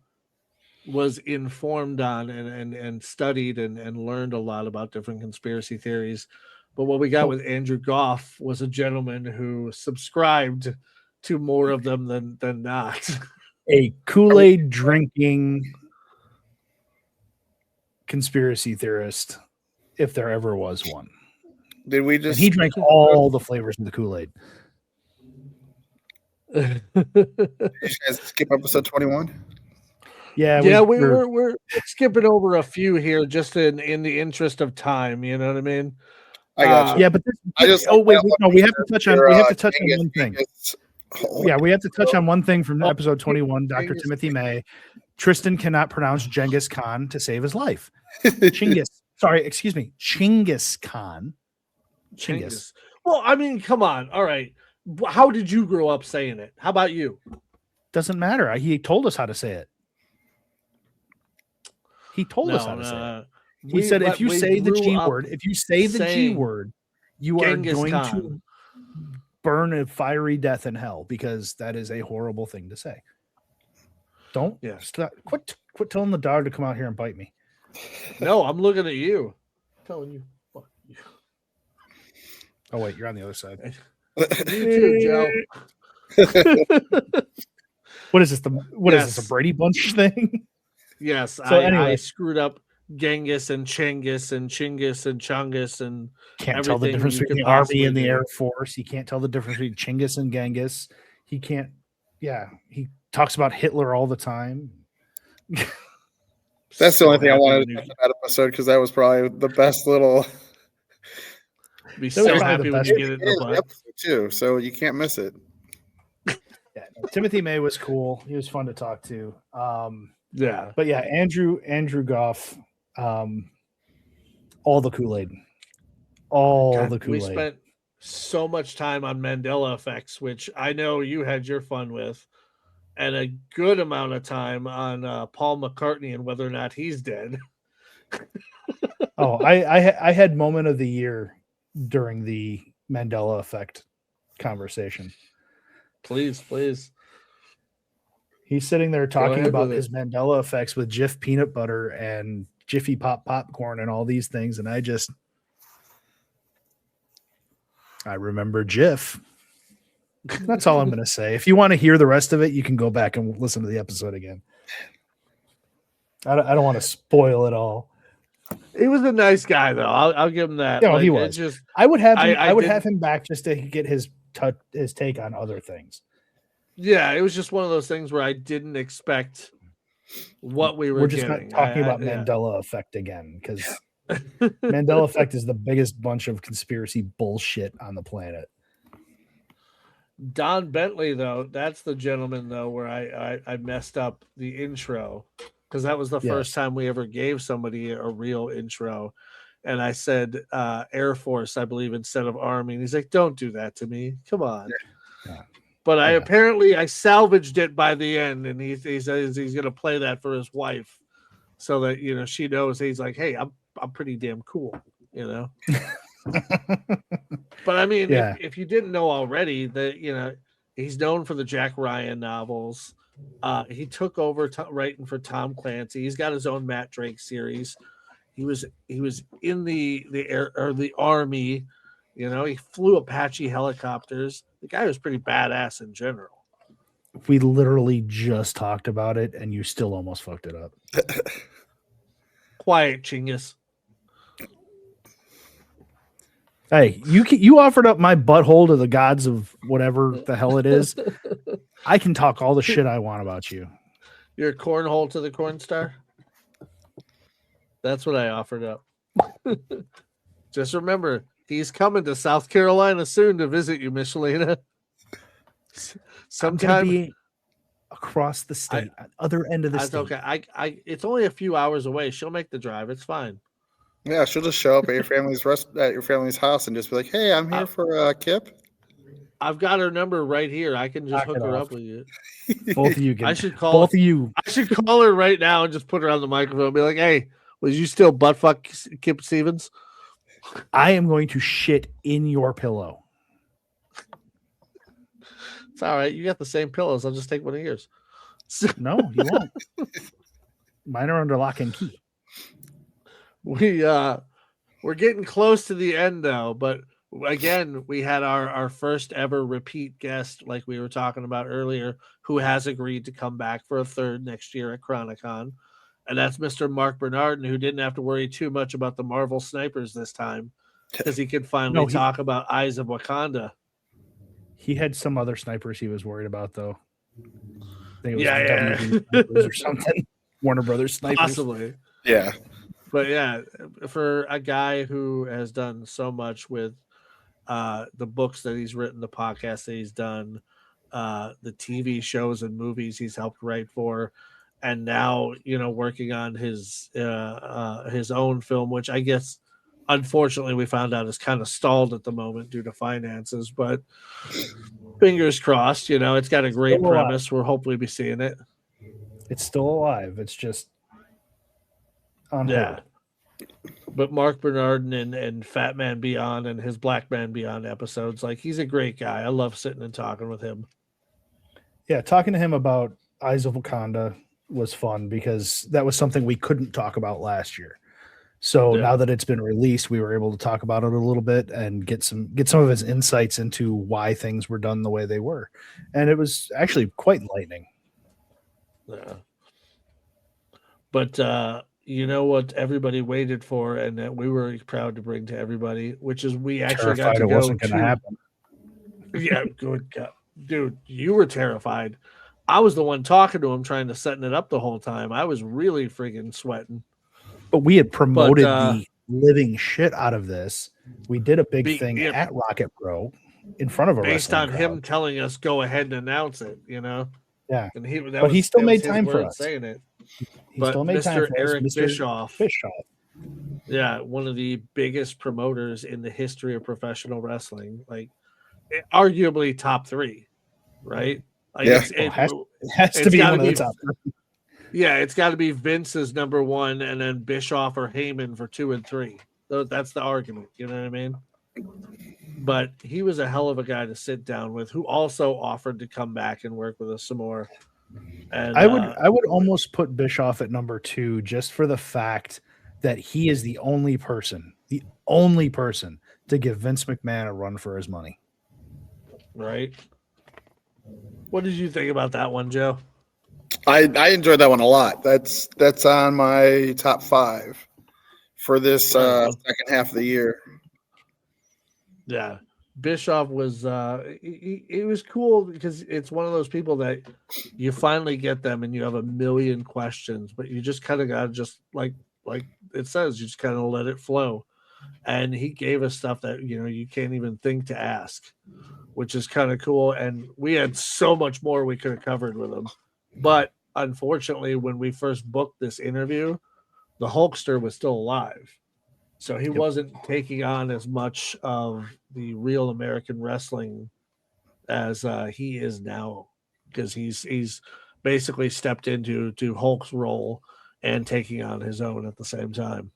was informed on and studied and learned a lot about different conspiracy theories. But what we got with Andrew Goff was a gentleman who subscribed to more of them than not. A Kool-Aid drinking conspiracy theorist, if there ever was one. Did we just? And he drank all the flavors of the Kool-Aid. Did you guys skip episode 21? Yeah, we're skipping over a few here just in the interest of time. You know what I mean? I got you. Yeah, but we have to touch on one thing. We have to touch on one thing from episode 21. Dr. Timothy May. Tristan cannot pronounce Genghis Khan to save his life. Genghis Khan. Chinggis. Well, I mean, come on. All right. How did you grow up saying it? How about you? Doesn't matter. He told us how to say it. He told us how to say it. He said, if you say the G word, you are going to burn a fiery death in hell, because that is a horrible thing to say. Quit telling the dog to come out here and bite me. No, I'm looking at you. I'm telling you. Fuck you. Oh wait, you're on the other side. You too, Joe. What is this? Is this a Brady Bunch thing? Yes. So I screwed up Genghis and Chinggis and Chinggis and Chungus and can't tell the difference between the Army and the Air Force. He can't tell the difference between Chinggis and Genghis. He can't. Yeah, he talks about Hitler all the time. That's the only thing I wanted to talk about episode, because that was probably the best little. Be so happy when you get it in the butt too, so you can't miss it. Yeah, Timothy May was cool. He was fun to talk to. Yeah. But yeah, Andrew Goff, all the Kool-Aid. We spent so much time on Mandela effects, which I know you had your fun with, and a good amount of time on Paul McCartney and whether or not he's dead. I had moment of the year during the Mandela effect conversation. Please. He's sitting there talking about his Mandela effects with Jif peanut butter and Jiffy Pop popcorn and all these things, and I remember Jif. That's all I'm going to say. If you want to hear the rest of it, you can go back and listen to the episode again. I don't want to spoil it all. He was a nice guy, though. I'll give him that. Yeah, he was. I would have him back just to get his take on other things. Yeah, it was just one of those things where I didn't expect what we were just getting. Not talking about Mandela effect again, because Mandela effect is the biggest bunch of conspiracy bullshit on the planet. Don Bentley, though, that's the gentleman, though, where I messed up the intro, because that was the first time we ever gave somebody a real intro. And I said Air Force, I believe, instead of Army. And he's like, don't do that to me. Come on. Yeah. But I salvaged it by the end, and he says he's going to play that for his wife, so that she knows. He's like, hey, I'm pretty damn cool, But I mean, if you didn't know already, that he's known for the Jack Ryan novels. He took over writing for Tom Clancy. He's got his own Matt Drake series. He was in the air or the Army. He flew Apache helicopters. The guy was pretty badass in general. We literally just talked about it, and you still almost fucked it up. Quiet, Chingus. Hey, you offered up my butthole to the gods of whatever the hell it is. I can talk all the shit I want about you. Your cornhole to the corn star? That's what I offered up. Just remember, he's coming to South Carolina soon to visit you, Michelina. Sometime across the state, other end of the state. Okay. It's only a few hours away. She'll make the drive. It's fine. Yeah, she'll just show up at your family's house and just be like, "Hey, I'm here for Kip." I've got her number right here. I can just hook her up with you. Both of you can. I should call both of you. I should call her right now and just put her on the microphone and be like, "Hey, was you still buttfuck Kip Stevens?" I am going to shit in your pillow. It's all right. You got the same pillows. I'll just take one of yours. No, you won't. Mine are under lock and key. We're getting close to the end though, but again, we had our first ever repeat guest, like we were talking about earlier, who has agreed to come back for a third next year at Chronicon. And that's Mr. Mark Bernardin, who didn't have to worry too much about the Marvel snipers this time because he could finally talk about Eyes of Wakanda. He had some other snipers he was worried about, though. I think it was or something. Warner Brothers snipers. Possibly. Yeah. But yeah, for a guy who has done so much with the books that he's written, the podcasts that he's done, the TV shows and movies he's helped write for, and now working on his own film, which I guess unfortunately we found out is kind of stalled at the moment due to finances. But fingers crossed, it's got a great premise. We'll hopefully be seeing it. It's still alive. It's just on hold. But Mark Bernardin and Fat Man Beyond and his Black Man Beyond episodes, like, he's a great guy. I love sitting and talking with him. Yeah, talking to him about Eyes of Wakanda was fun because that was something we couldn't talk about last year. So now that it's been released, we were able to talk about it a little bit and get some of his insights into why things were done the way they were. And it was actually quite enlightening. Yeah. But you know what everybody waited for, and that we were proud to bring to everybody, which is we actually got to go. It wasn't going to happen. Yeah, good God. Dude, you were terrified. I was the one talking to him, trying to set it up the whole time. I was really freaking sweating. But we had promoted the living shit out of this. We did a big thing at Rocket Pro. in front of a based wrestling on crowd. him telling us go ahead and announce it, Yeah, and he but he still made time for us. saying it. He still made time for Eric us, Mr. Bischoff. Yeah, one of the biggest promoters in the history of professional wrestling, like arguably top 3, right? Like Yeah. It has to be one of the top 3. Yeah, it's got to be Vince's number 1, and then Bischoff or Heyman for 2 and 3. So that's the argument. You know what I mean? But he was a hell of a guy to sit down with, who also offered to come back and work with us some more. And I would almost put Bischoff at number 2 just for the fact that he is the only person to give Vince McMahon a run for his money. Right. What did you think about that one, Joe? I enjoyed that one a lot. That's on my top 5 for this second half of the year. Yeah. Bischoff was it was cool because it's one of those people that you finally get them and you have a million questions, but you just kind of got to just like it says, you just kind of let it flow. And he gave us stuff that, you can't even think to ask, which is kind of cool. And we had so much more we could have covered with him. But unfortunately, when we first booked this interview, the Hulkster was still alive. So he wasn't taking on as much of the real American wrestling as he is now, because he's basically stepped into Hulk's role and taking on his own at the same time.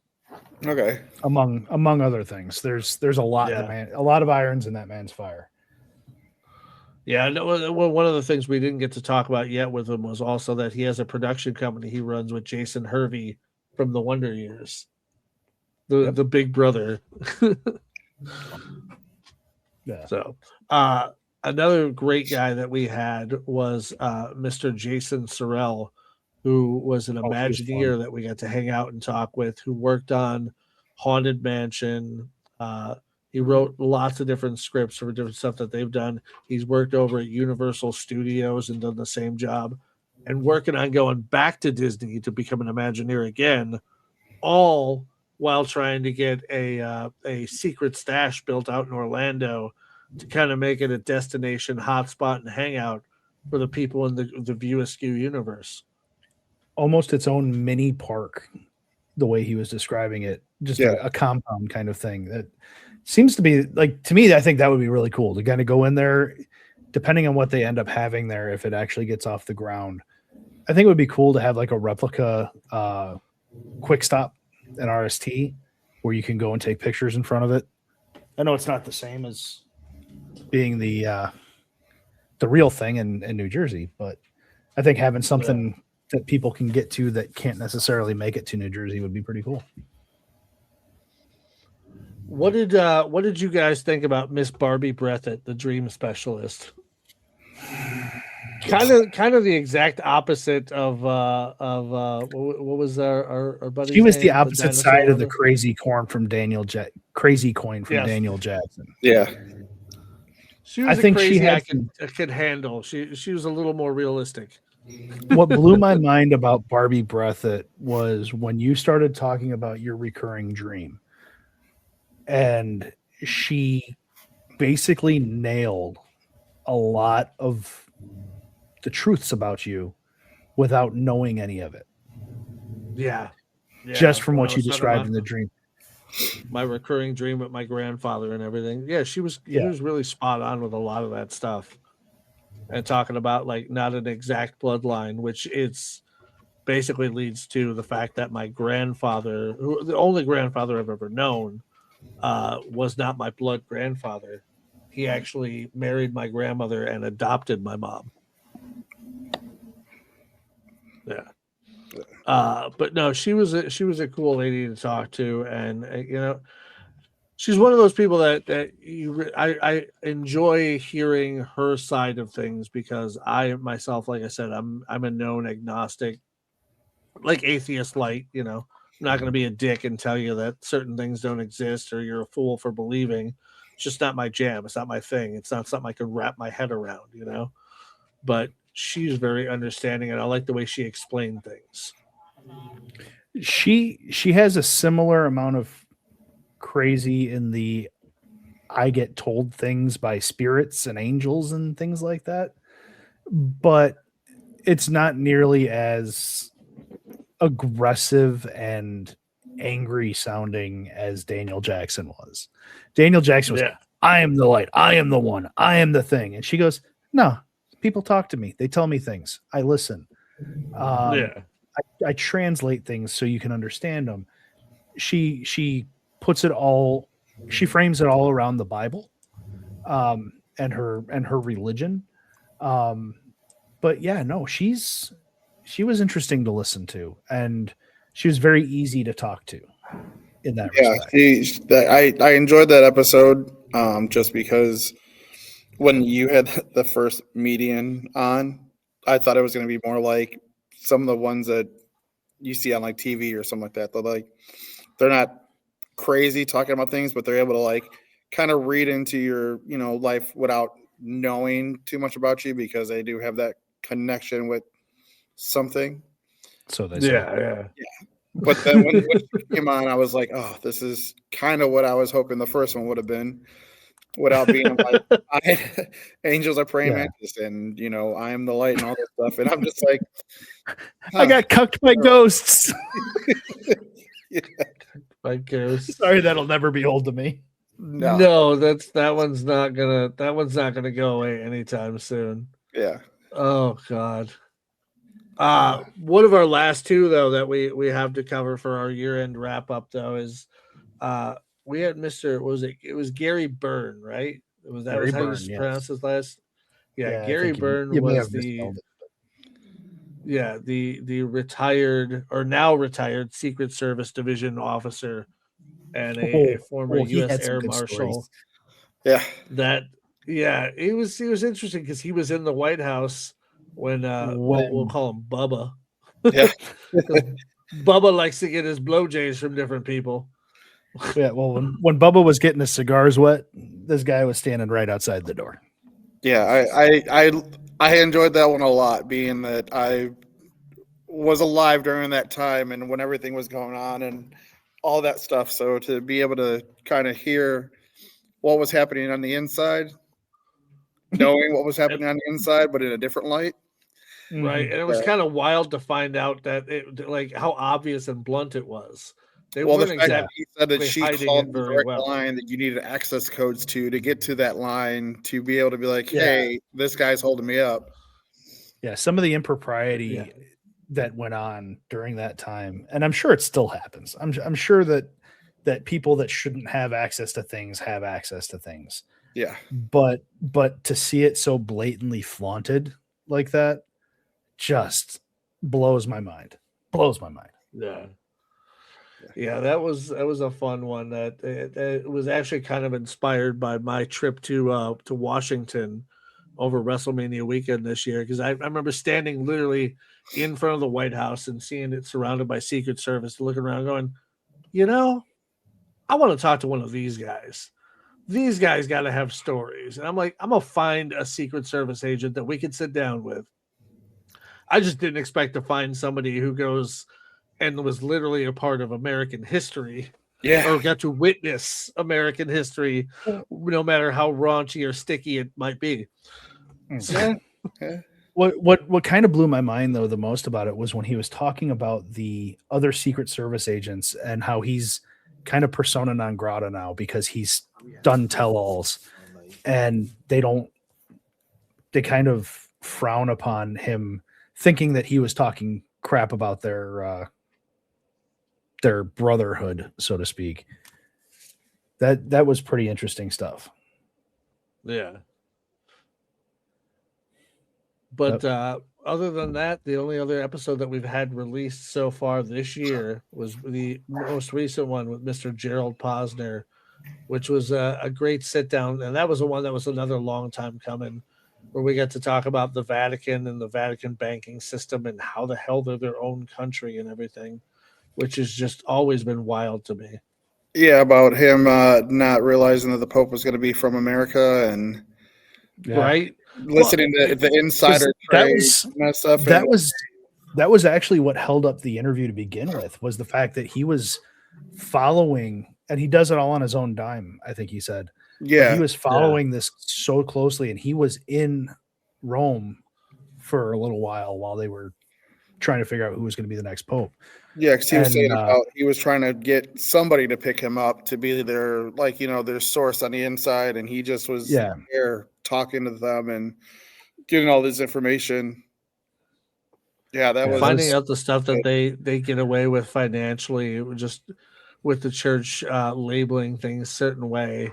Okay. Among other things, there's a lot a lot of irons in that man's fire. Yeah, no, one of the things we didn't get to talk about yet with him was also that he has a production company he runs with Jason Hervey from the Wonder Years. The big brother. Yeah. So another great guy that we had was Mr. Jason Sorrell, who was an Imagineer that we got to hang out and talk with, who worked on Haunted Mansion. He wrote lots of different scripts for different stuff that they've done. He's worked over at Universal Studios and done the same job, and working on going back to Disney to become an Imagineer again, all while trying to get a secret stash built out in Orlando to kind of make it a destination hotspot and hangout for the people in the View Askew universe. Almost its own mini park, the way he was describing it, just a compound kind of thing. That seems to be, like, to me, I think that would be really cool to kind of go in there, depending on what they end up having there, if it actually gets off the ground. I think it would be cool to have like a replica quick stop an RST where you can go and take pictures in front of it. I know it's not the same as being the real thing in New Jersey, but I think having something that people can get to that can't necessarily make it to New Jersey would be pretty cool. What did you guys think about Miss Barbie Breathitt, the Dream Specialist? Kind of the exact opposite of what was our buddy? She was the opposite side of the crazy coin from Daniel Jackson. Yeah. She was I could handle. She was a little more realistic. What blew my mind about Barbie Breathitt was when you started talking about your recurring dream. And she basically nailed a lot of the truths about you without knowing any of it. Yeah. Just from what you described in the dream. My recurring dream with my grandfather and everything. Yeah, he was really spot on with a lot of that stuff. And talking about like not an exact bloodline, which it's basically leads to the fact that my grandfather, the only grandfather I've ever known, was not my blood grandfather. He actually married my grandmother and adopted my mom. Yeah. But no, she was a cool lady to talk to, and she's one of those people that I enjoy hearing her side of things, because I myself, like I said, I'm a known agnostic, like atheist light. I'm not going to be a dick and tell you that certain things don't exist or you're a fool for believing. It's just not my jam. It's not my thing. It's not something I could wrap my head around, But she's very understanding, and I like the way she explained things. She has a similar amount of crazy in the I get told things by spirits and angels and things like that, but it's not nearly as aggressive and angry sounding as Daniel Jackson was. Daniel Jackson was, I am the light, I am the one, I am the thing. And she goes, no, people talk to me. They tell me things. I listen. I translate things so you can understand them. She puts it all, she frames it all around the Bible, and her religion. But yeah, no, she was interesting to listen to, and she was very easy to talk to in that respect. I enjoyed that episode, just because when you had the first median on, I thought it was going to be more like some of the ones that you see on like TV or something like that. They're not crazy talking about things, but they're able to like kind of read into your, life without knowing too much about you, because they do have that connection with something. So they say. Yeah. But then when she came on, I was like, oh, this is kind of what I was hoping the first one would have been, without being like, angels are praying mantis, and I am the light and all this stuff. And I'm just like, I got cucked by ghosts. By ghosts. Sorry, that'll never be old to me. No, that one's not gonna go away anytime soon. Yeah. Oh God. One of our last two though that we have to cover for our year-end wrap-up though is we had Mr. What was it? It was Gary Byrne, right? Was that how you pronounce his last? Yeah, Gary Byrne was the retired or now retired Secret Service Division officer and a former U.S. Air Marshal. Yeah. It was interesting because he was in the White House when we'll call him Bubba. Yeah. Bubba likes to get his blowjays from different people. Yeah, well, when Bubba was getting his cigars wet, this guy was standing right outside the door. Yeah, I enjoyed that one a lot, being that I was alive during that time and when everything was going on and all that stuff. So to be able to kind of hear what was happening on the inside, knowing what was happening on the inside, but in a different light. Right. And it was kind of wild to find out that it, like, how obvious and blunt it was. They well, weren't the fact that exactly he said that she called the direct well. line that you needed access codes to get to that line to be able to be like, hey, this guy's holding me up. Yeah, some of the impropriety that went on during that time, and I'm sure it still happens. I'm sure that people that shouldn't have access to things have access to things. Yeah. But to see it so blatantly flaunted like that just blows my mind. Yeah. Yeah, that was a fun one. That it was actually kind of inspired by my trip to Washington over WrestleMania weekend this year, because I remember standing literally in front of the White House and seeing it surrounded by Secret Service, looking around, going, I want to talk to one of these guys. These guys got to have stories, and I'm like, I'm gonna find a Secret Service agent that we could sit down with. I just didn't expect to find somebody who goes and was literally a part of American history, or got to witness American history, no matter how raunchy or sticky it might be. Yeah. What kind of blew my mind though the most about it was when he was talking about the other Secret Service agents and how he's kind of persona non grata now because he's done tell-alls, and they kind of frown upon him thinking that he was talking crap about their brotherhood, so to speak. That was pretty interesting stuff. Yeah. But other than that, the only other episode that we've had released so far this year was the most recent one with Mr. Gerald Posner, which was a great sit down. And that was the one that was another long time coming, where we got to talk about the Vatican and the Vatican banking system and how the hell they're their own country and everything, which has just always been wild to me. Yeah, about him not realizing that the Pope was going to be from America and right. Listening to the insider trade and stuff. That was actually what held up the interview to begin with, was the fact that he was following, and he does it all on his own dime, I think he said. But he was following this so closely, and he was in Rome for a little while they were trying to figure out who was going to be the next pope. Yeah, because he was saying about he was trying to get somebody to pick him up to be their their source on the inside, and he just was there talking to them and getting all this information. Yeah, that was finding out the stuff that they get away with financially, just with the church labeling things a certain way.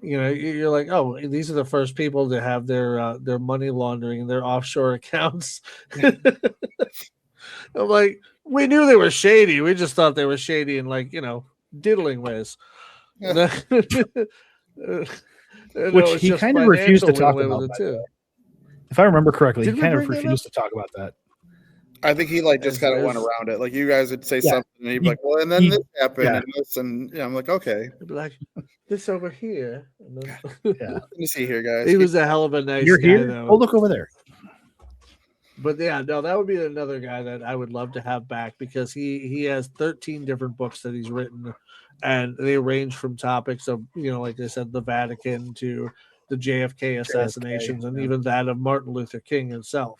You're like, oh, these are the first people to have their money laundering, their offshore accounts. I'm like, we knew they were shady. We just thought they were shady in diddling ways. Which he kind of refused to talk about it too. If I remember correctly, he kind of refused to talk about that. I think he just kind of went around it. Like you guys would say something, and he'd be like, "Well, and then this happened, and this," and I'm like, "Okay." He'd be like, this over here. Let me see here, guys. He was a hell of a nice You're guy, here? though. Oh, look over there. But yeah, no, that would be another guy that I would love to have back because he has 13 different books that he's written, and they range from topics of like I said, the Vatican to the JFK assassinations, and even that of Martin Luther King himself.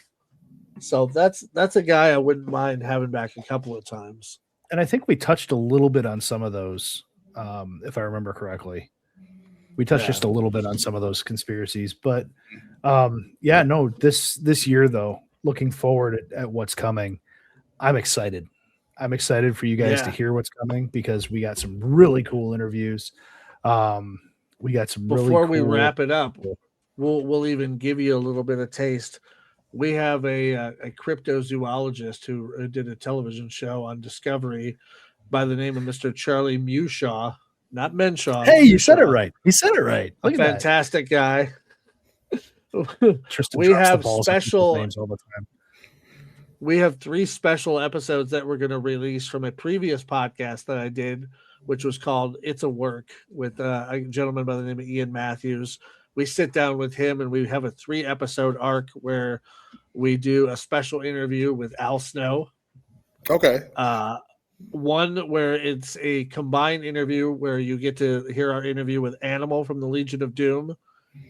So that's a guy I wouldn't mind having back a couple of times. And I think we touched a little bit on some of those, if I remember correctly. We touched just a little bit on some of those conspiracies, but this year though, looking forward at what's coming, I'm excited. I'm excited for you guys to hear what's coming because we got some really cool interviews. We got some before we wrap it up. We'll even give you a little bit of taste. We have a cryptozoologist who did a television show on Discovery by the name of Mr. Charlie Mushaw, not Menshaw. Hey, you said it right. He said it right. Look at fantastic guy. Tristan we have special names all the time. We have 3 special episodes that we're going to release from a previous podcast that I did, which was called It's a Work with a gentleman by the name of Ian Matthews. We sit down with him and we have a 3-episode arc where we do a special interview with Al Snow. Okay. One where it's a combined interview where you get to hear our interview with Animal from the Legion of Doom,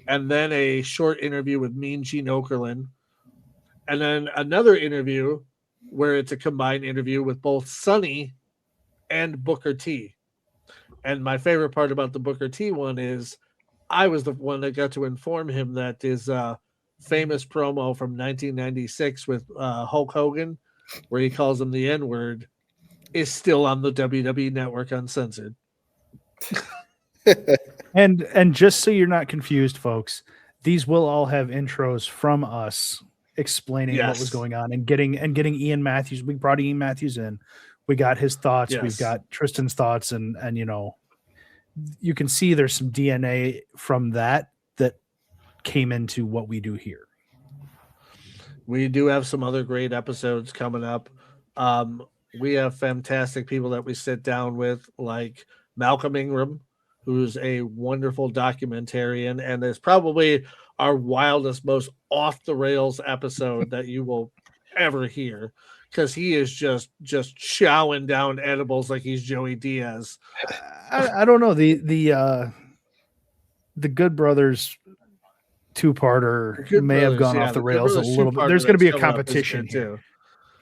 and then a short interview with Mean Gene Okerlund, and then another interview where it's a combined interview with both Sonny and Booker T. And my favorite part about the Booker T one is I was the one that got to inform him that his famous promo from 1996 with Hulk Hogan, where he calls him the N-word, is still on the WWE Network uncensored. And just so you're not confused, folks, these will all have intros from us explaining what was going on and getting Ian Matthews. We brought Ian Matthews in. We got his thoughts. Yes. We've got Tristan's thoughts, and you can see there's some DNA from that came into what we do here. We do have some other great episodes coming up. We have fantastic people that we sit down with, like Malcolm Ingram, who's a wonderful documentarian, and is probably our wildest, most off the rails episode that you will ever hear, because he is just chowing down edibles like he's Joey Diaz. I don't know, the Good Brothers 2-parter may have gone off the rails a little bit. There's going to be a competition here.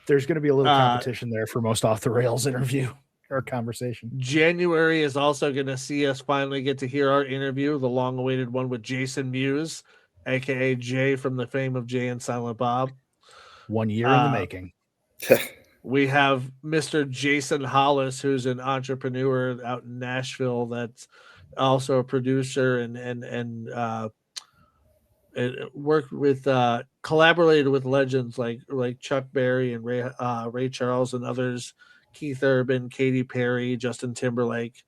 There's going to be a little competition there for most off the rails interview or conversation. January is also going to see us finally get to hear our interview, the long awaited one with Jason Mewes, aka Jay from the fame of Jay and Silent Bob. 1 year in the making. We have Mr. Jason Hollis, who's an entrepreneur out in Nashville that's also a producer and worked with collaborated with legends like Chuck Berry and Ray Charles and others, Keith Urban, Katy Perry, Justin Timberlake,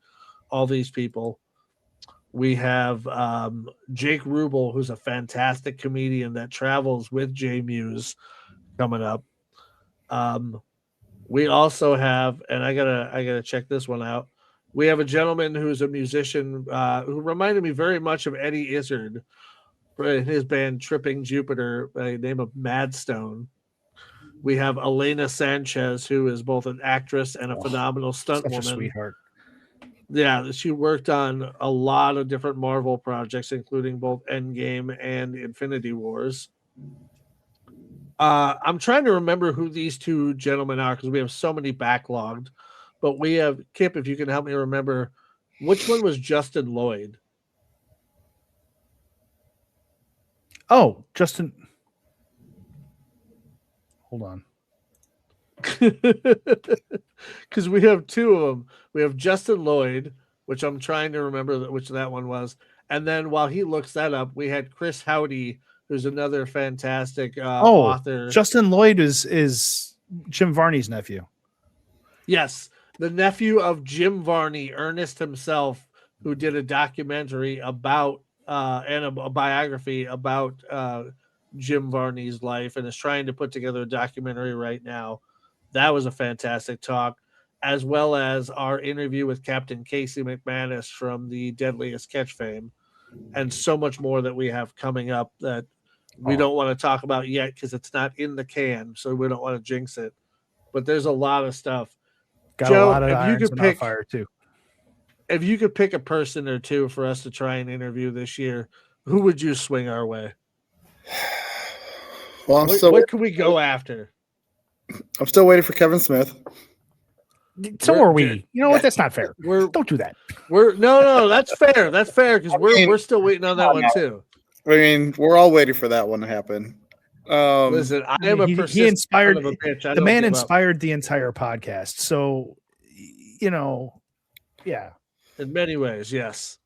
all these people. We have Jake Rubel, who's a fantastic comedian that travels with Jay Mewes, coming up. We also have, and I gotta check this one out. We have a gentleman who's a musician who reminded me very much of Eddie Izzard in his band Tripping Jupiter by the name of Madstone. We have Elena Sanchez, who is both an actress and a phenomenal stunt woman. Sweetheart. Yeah, she worked on a lot of different Marvel projects, including both Endgame and Infinity Wars. I'm trying to remember who these two gentlemen are because we have so many backlogged. But we have Kip, if you can help me remember, which one was Justin Lloyd? Oh, Justin. Hold on. Because we have two of them. We have Justin Lloyd, which I'm trying to remember which that one was. And then while he looks that up, we had Chris Howdy, who's another fantastic author. Justin Lloyd is Jim Varney's nephew. Yes, the nephew of Jim Varney, Ernest himself, who did a documentary about and a biography about Jim Varney's life and is trying to put together a documentary right now. That was a fantastic talk, as well as our interview with Captain Casey McManus from the Deadliest Catch fame, and so much more that we have coming up that we don't want to talk about yet because it's not in the can, so we don't want to jinx it. But there's a lot of stuff. Got Joe, a lot of if you could pick fire too. If you could pick a person or two for us to try and interview this year, who would you swing our way? Well, what could we go after? I'm still waiting for Kevin Smith. So are we. You know what? That's not fair. Don't do that. No, that's fair. That's fair because we're still waiting on that one too. I mean, we're all waiting for that one to happen. Listen, I am a persistent he inspired son of a bitch. The man inspired the entire podcast. So, you know, yeah. In many ways, yes.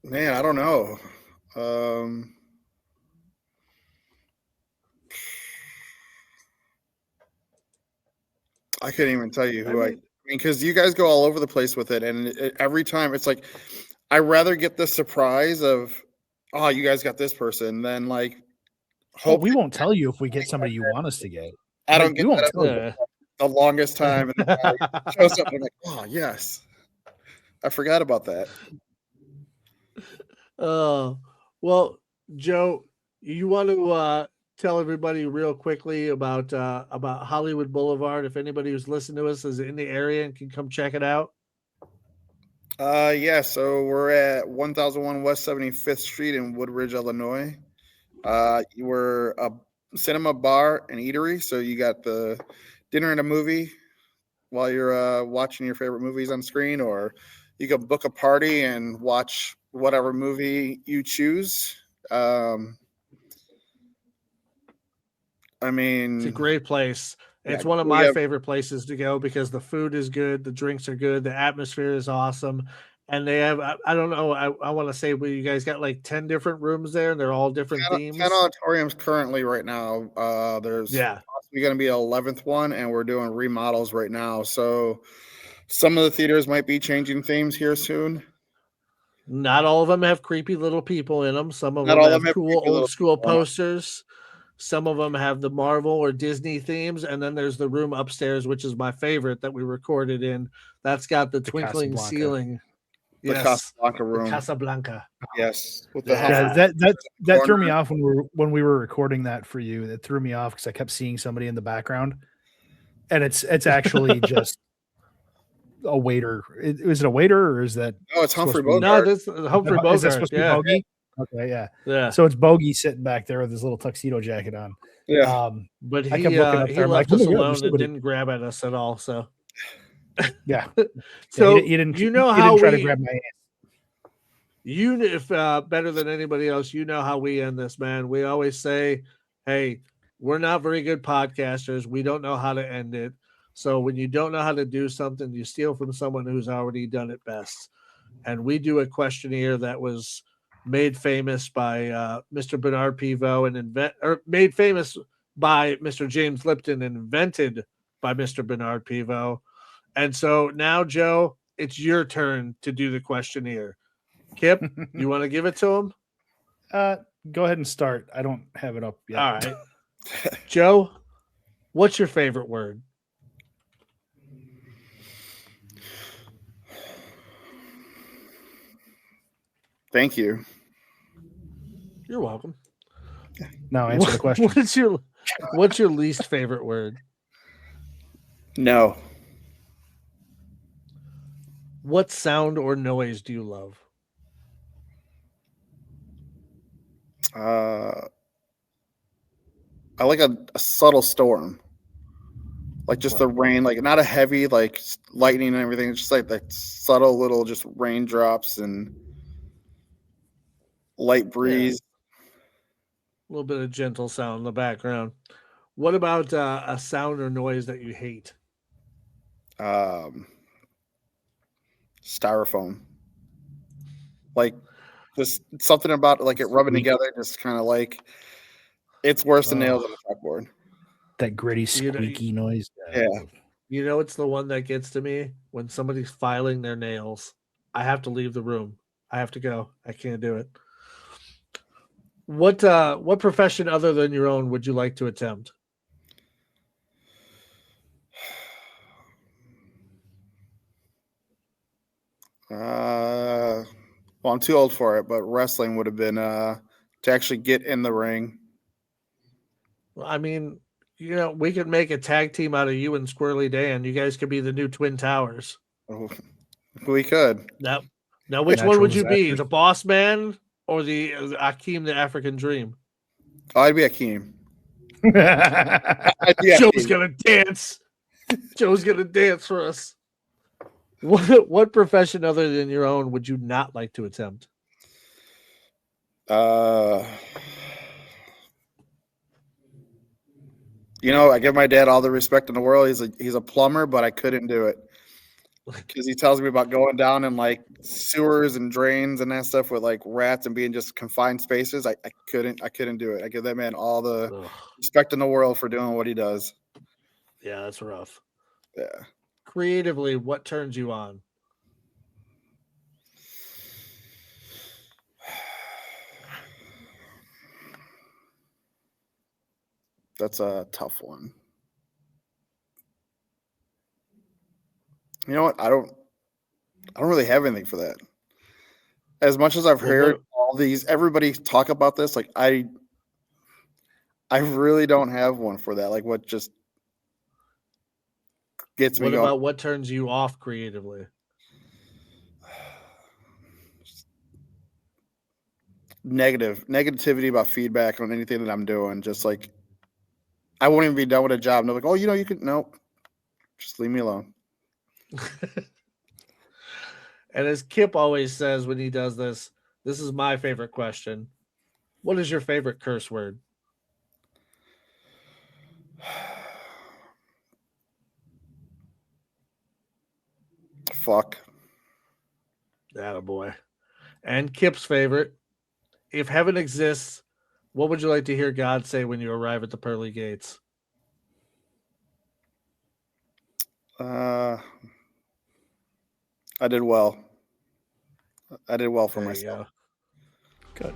Man, I don't know. I couldn't even tell you who I mean, because you guys go all over the place with it, and every time it's like, I'd rather get the surprise of, oh, you guys got this person, than like, hope we won't tell you if we get somebody you want us to get. I don't get that the longest time, and then shows up, and I'm like, oh yes, I forgot about that. Well, Joe, you want to tell everybody real quickly about Hollywood Boulevard? If anybody who's listening to us is in the area and can come check it out. Yeah. So we're at 1001 West 75th Street in Woodridge, Illinois. We're a cinema, bar, and eatery. So you got the dinner and a movie while you're watching your favorite movies on screen, or you can book a party and watch whatever movie you choose. I mean, it's a great place. It's one of my favorite places to go because the food is good, the drinks are good, the atmosphere is awesome. And they have, I don't know, I want to say, you guys got like 10 different rooms there and they're all different themes. 10 auditoriums currently right now. There's possibly going to be an 11th one, and we're doing remodels right now. So some of the theaters might be changing themes here soon. Not all of them have creepy little people in them. Some of them have cool old school posters. Some of them have the Marvel or Disney themes, and then there's the room upstairs, which is my favorite that we recorded in. That's got the twinkling ceiling. The Casablanca room. Casablanca. Yes. With the that threw me off when we were recording that for you. That threw me off because I kept seeing somebody in the background, and it's actually just a waiter. Is it a waiter or is that? No, it's Humphrey Bogart. No, this Humphrey Bogart. Is that supposed to be Bogey? Okay, yeah. So it's Bogey sitting back there with his little tuxedo jacket on. Yeah. But he left us alone and didn't grab at us at all. So yeah. So he didn't. You know how try to grab my hand. If better than anybody else, you know how we end this, man. We always say, "Hey, we're not very good podcasters. We don't know how to end it. So when you don't know how to do something, you steal from someone who's already done it best." And we do a questionnaire that was made famous by Mr. Bernard Pivot and made famous by Mr. James Lipton and invented by Mr. Bernard Pivot. And so now, Joe, it's your turn to do the questionnaire. Kip, you want to give it to him? Go ahead and start. I don't have it up yet. All right. Joe, what's your favorite word? Thank you. You're welcome. Now answer the question. What's your least favorite word? No. What sound or noise do you love? I like a subtle storm, like just the rain, like not a heavy like lightning and everything. It's just like subtle little just raindrops and light breeze. A little bit of gentle sound in the background. What about a sound or noise that you hate? Styrofoam, like just something about like it rubbing together, just kind of like it's worse than nails on a chalkboard. That gritty, squeaky noise. Yeah. You know, it's the one that gets to me when somebody's filing their nails. I have to leave the room. I have to go. I can't do it. What profession other than your own would you like to attempt? Well, I'm too old for it, but wrestling would have been to actually get in the ring. Well, I mean, you know, we could make a tag team out of you and Squirrely Dan. You guys could be the new Twin Towers. We could. Now, which one would you be? The Boss Man or the Akeem, the African Dream? Oh, I'd be Akeem. Joe's gonna dance. Joe's gonna dance for us. What profession other than your own would you not like to attempt? You know, I give my dad all the respect in the world. He's a plumber, but I couldn't do it because he tells me about going down in like sewers and drains and that stuff with like rats and being just confined spaces. I couldn't do it. I give that man all the respect in the world for doing what he does. Yeah, that's rough. Yeah. Creatively, what turns you on? That's a tough one. You know what? I don't really have anything for that. As much as I've heard all these, everybody talk about this, like I really don't have one for that. Like what just gets me going. What about what turns you off creatively? Negativity about feedback on anything that I'm doing. Just like I won't even be done with a job. And they're like, oh, you know, you can nope. Just leave me alone. And as Kip always says when he does this is my favorite question. What is your favorite curse word? Fuck. Attaboy. And Kip's favorite. If heaven exists, what would you like to hear God say when you arrive at the pearly gates? I did well. I did well for myself. Good.